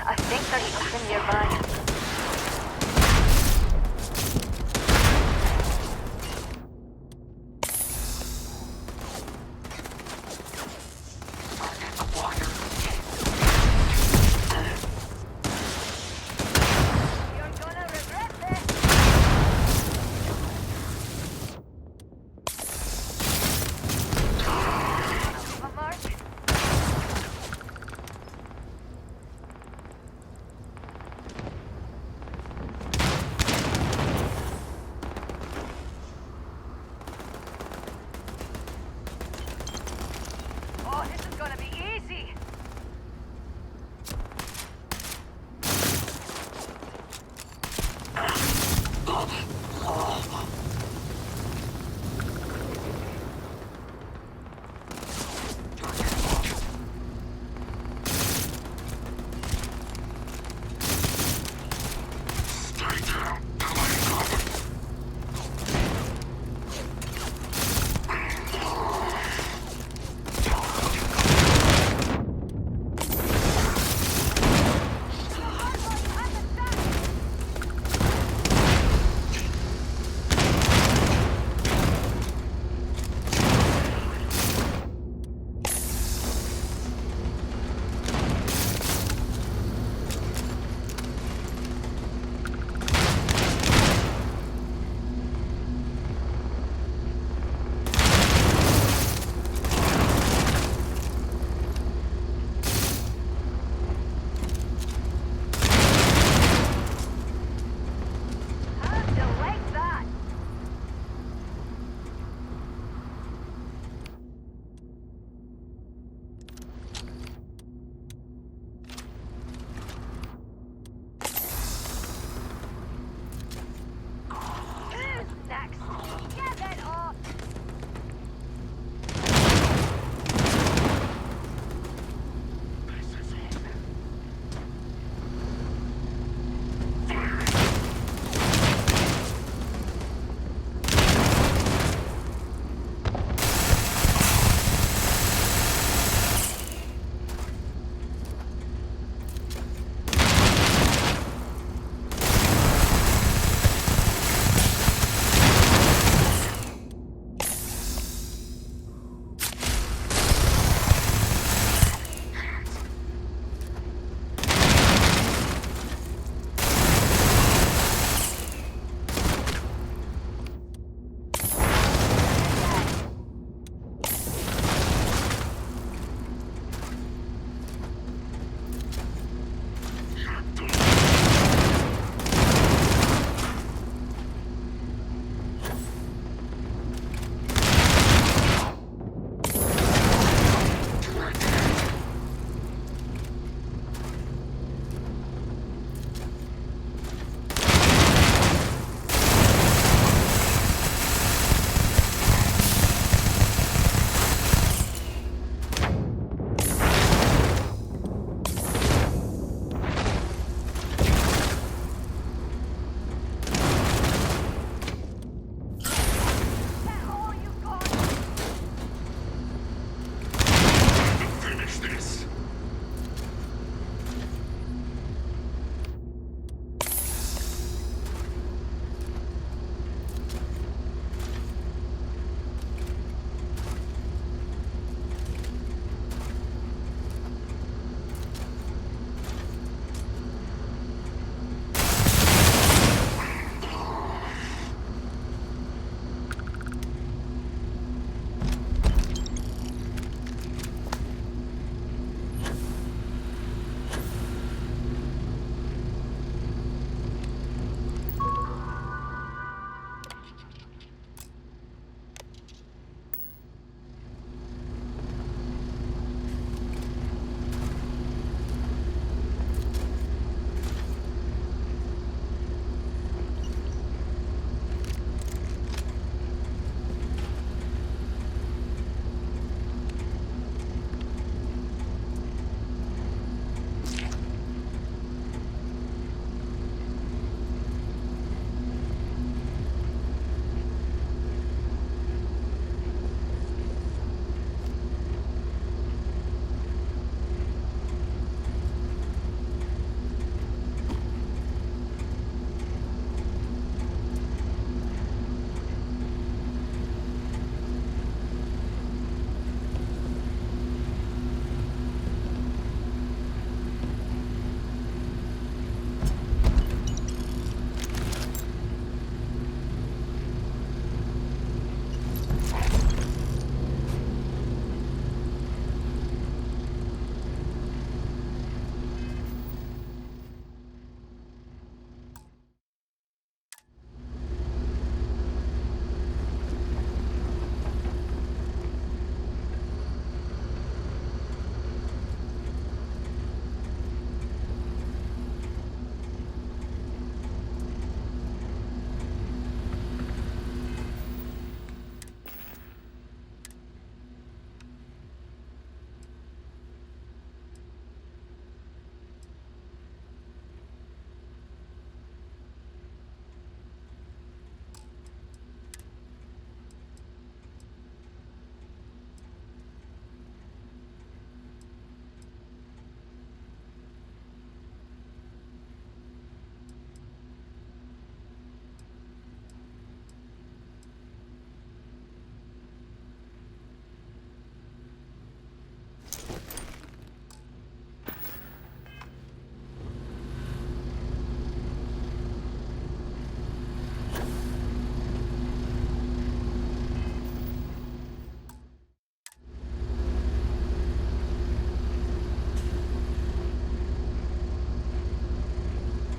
I think there's something nearby.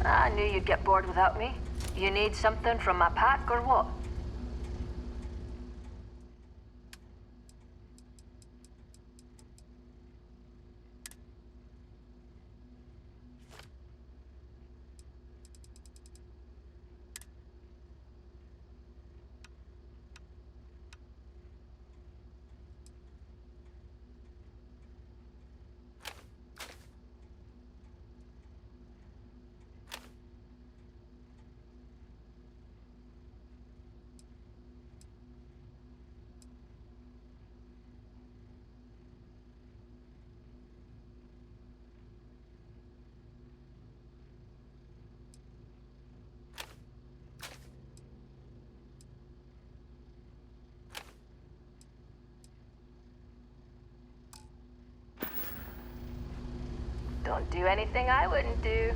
I knew you'd get bored without me. You need something from my pack or what? Don't do anything I wouldn't do.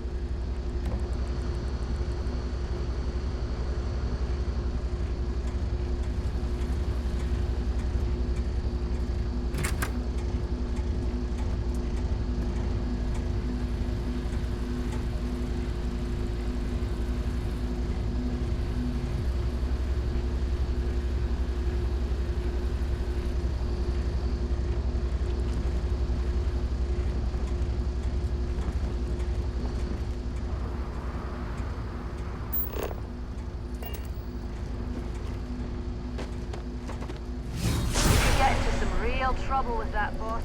Trouble with that, boss.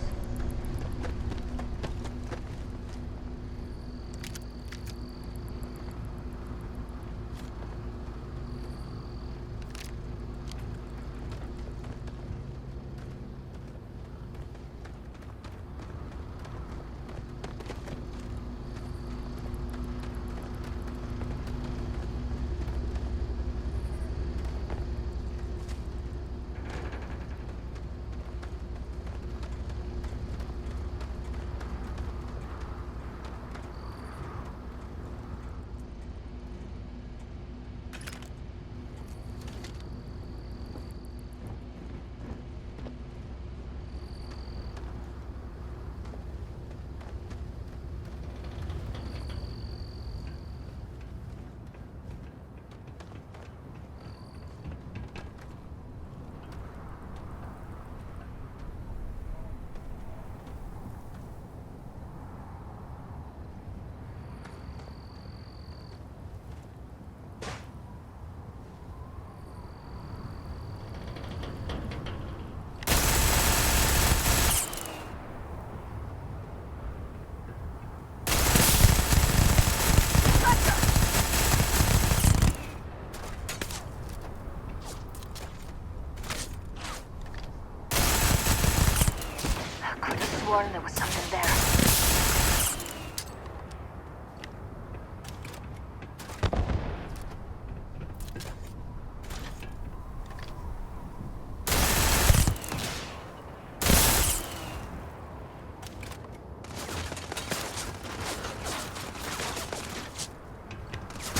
There was something there.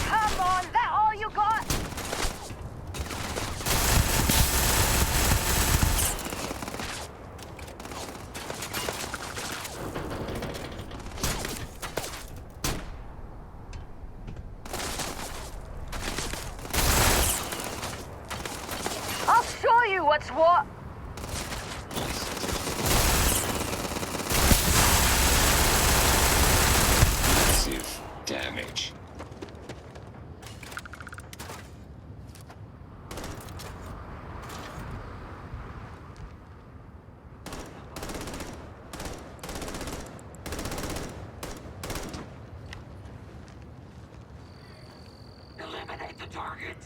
Come on, that all you got? What's what? Massive damage. Eliminate the target.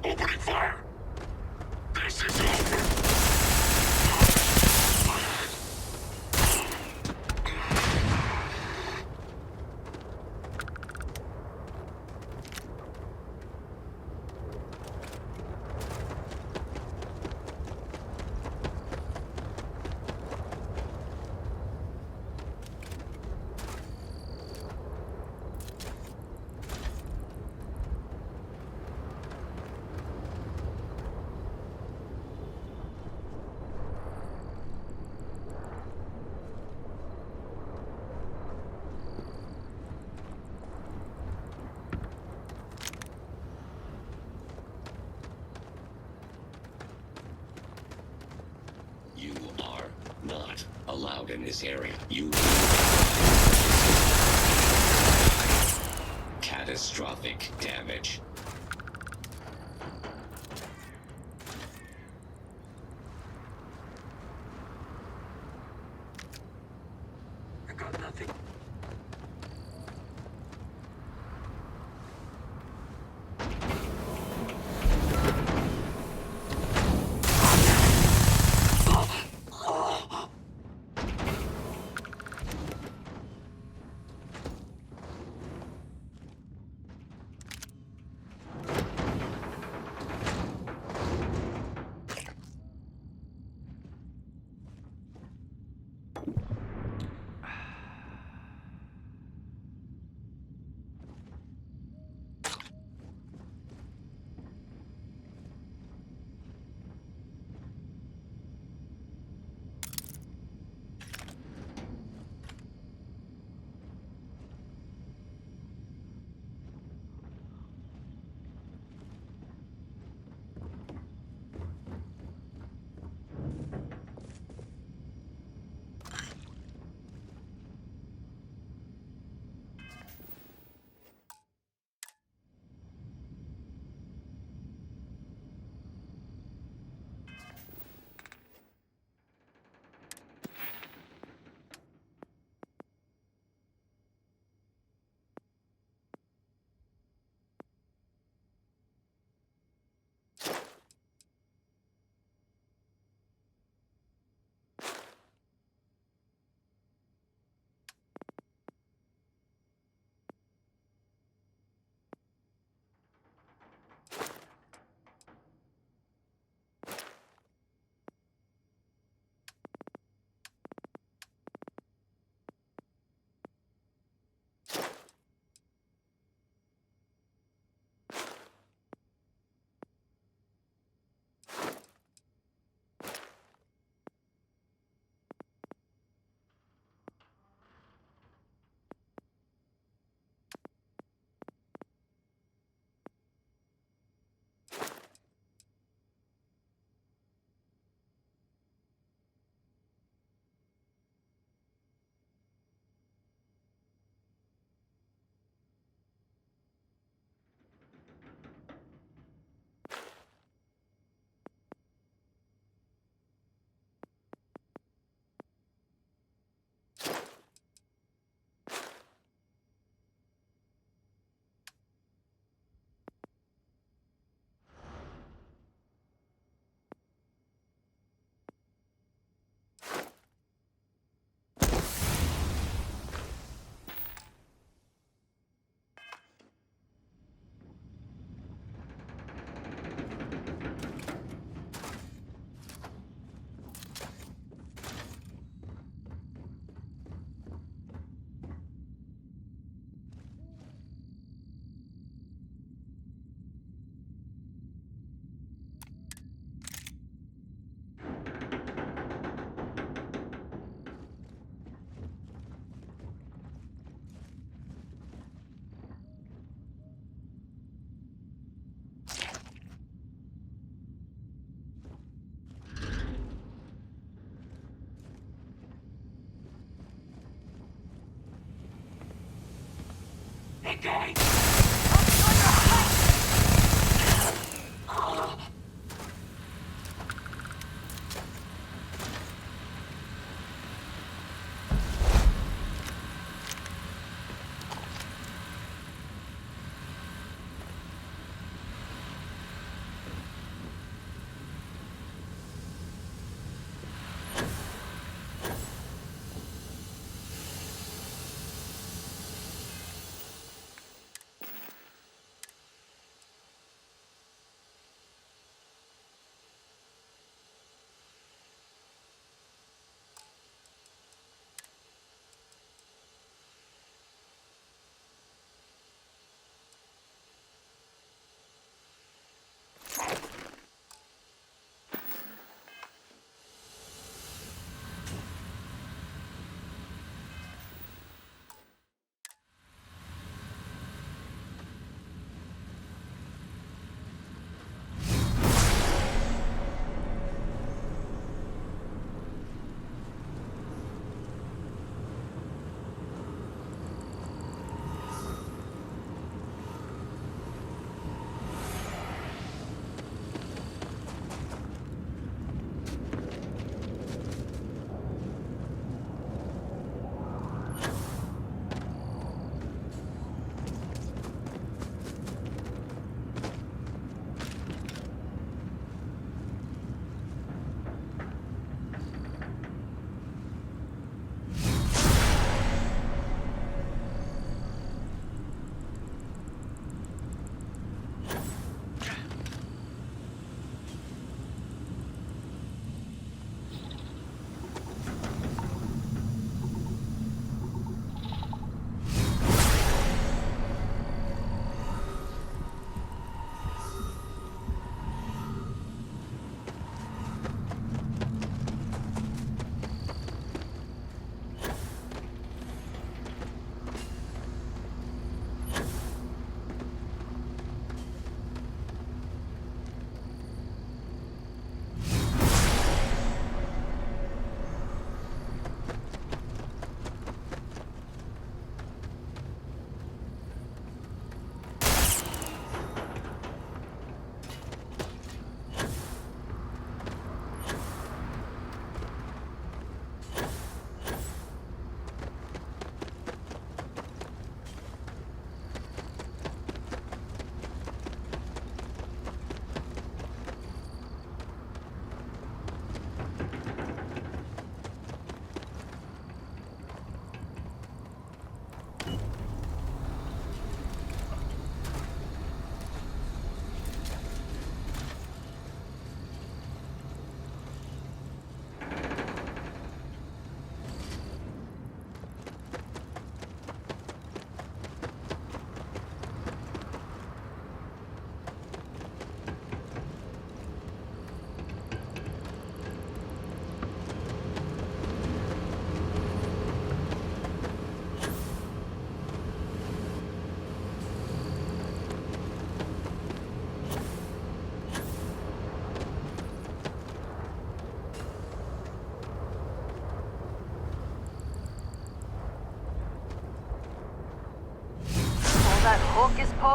Opening fire! This You are not allowed in this area. You... Catastrophic damage. I got nothing. Okay.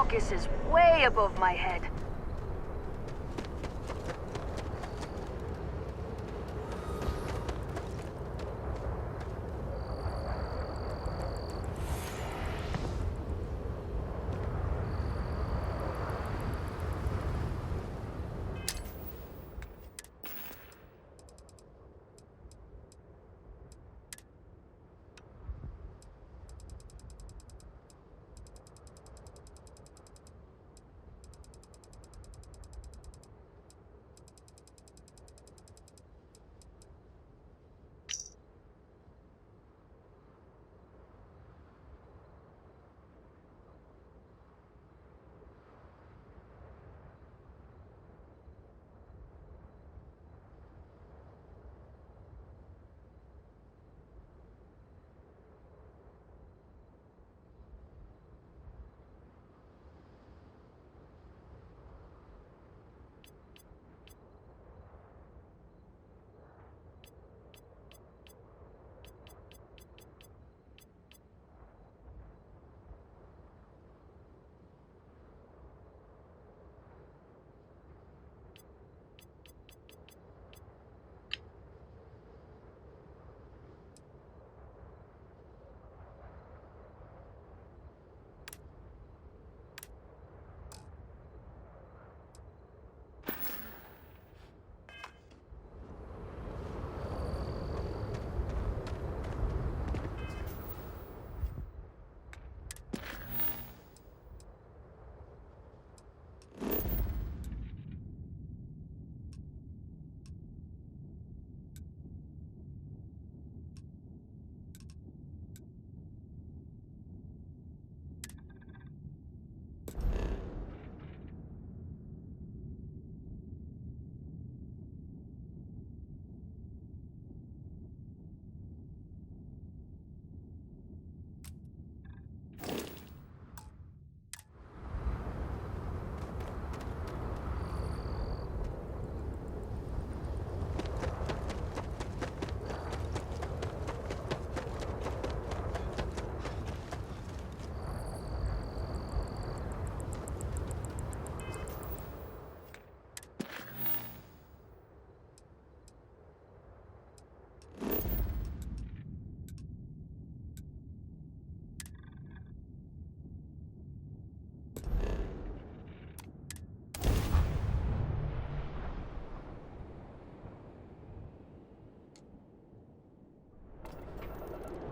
focus is way above my head.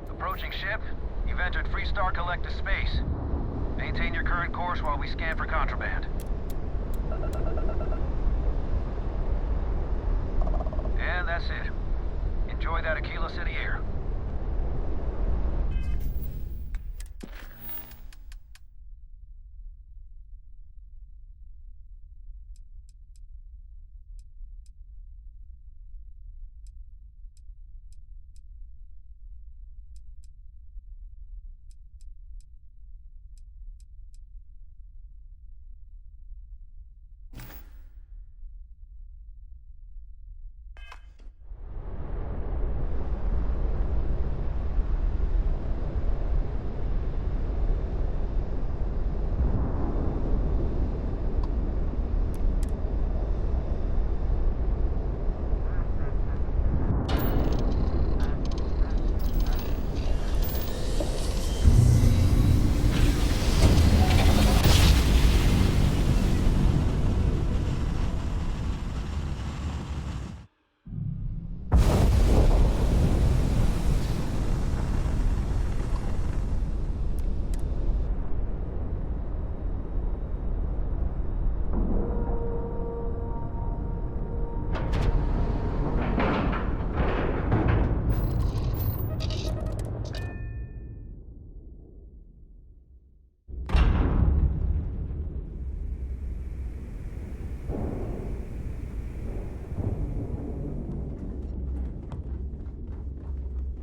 Approaching ship. You've entered Freestar Collective space. Maintain your current course while we scan for contraband. And that's it. Enjoy that Aquila City air.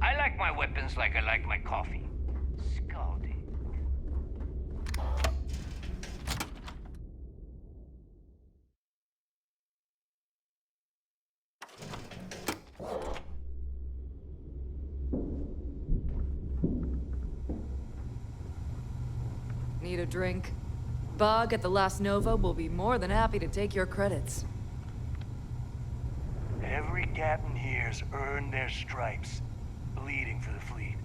I like my weapons like I like my coffee. Scalding. Need a drink? Bog at the Last Nova will be more than happy to take your credits. Every captain here's earned their stripes, bleeding for the fleet.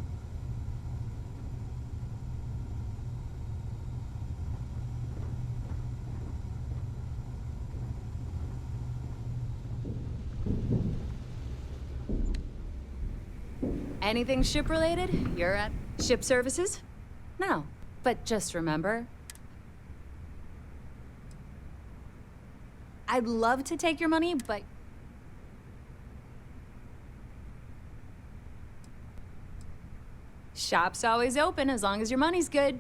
Anything ship-related? You're at ship services? No, but just remember... I'd love to take your money, but... Shop's always open as long as your money's good.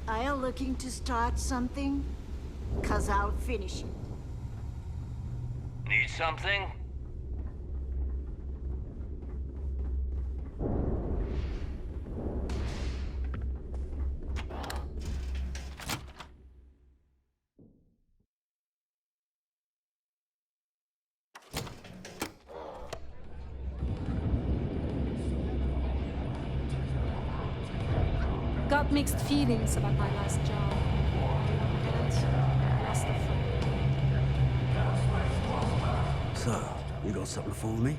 Are you looking to start something? 'Cause I'll finish it. Need something? Got mixed feelings about my last job. And lost a friend. So, you got something for me?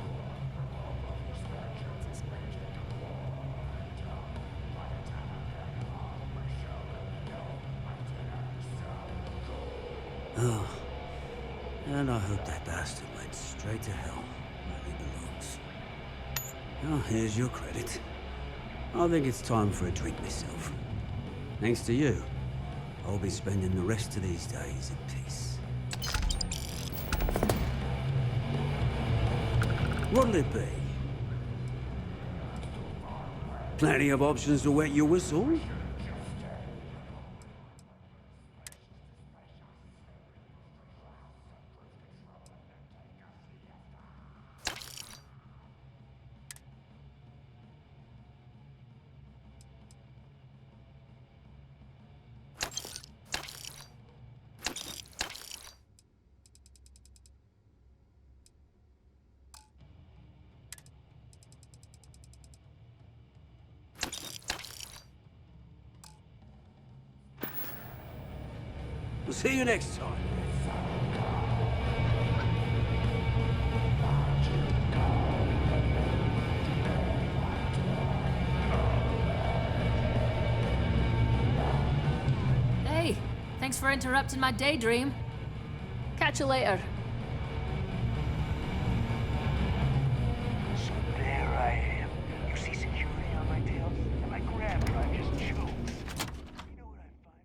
Oh, and I hope that bastard went straight to hell, where he belongs. Oh, here's your credit. I think it's time for a drink myself. Thanks to you, I'll be spending the rest of these days in peace. What'll it be? Plenty of options to wet your whistle? We'll see you next time. Hey, thanks for interrupting my daydream. Catch you later. So there I am. You see security on my tail? And my grab drive just chokes. You know what I find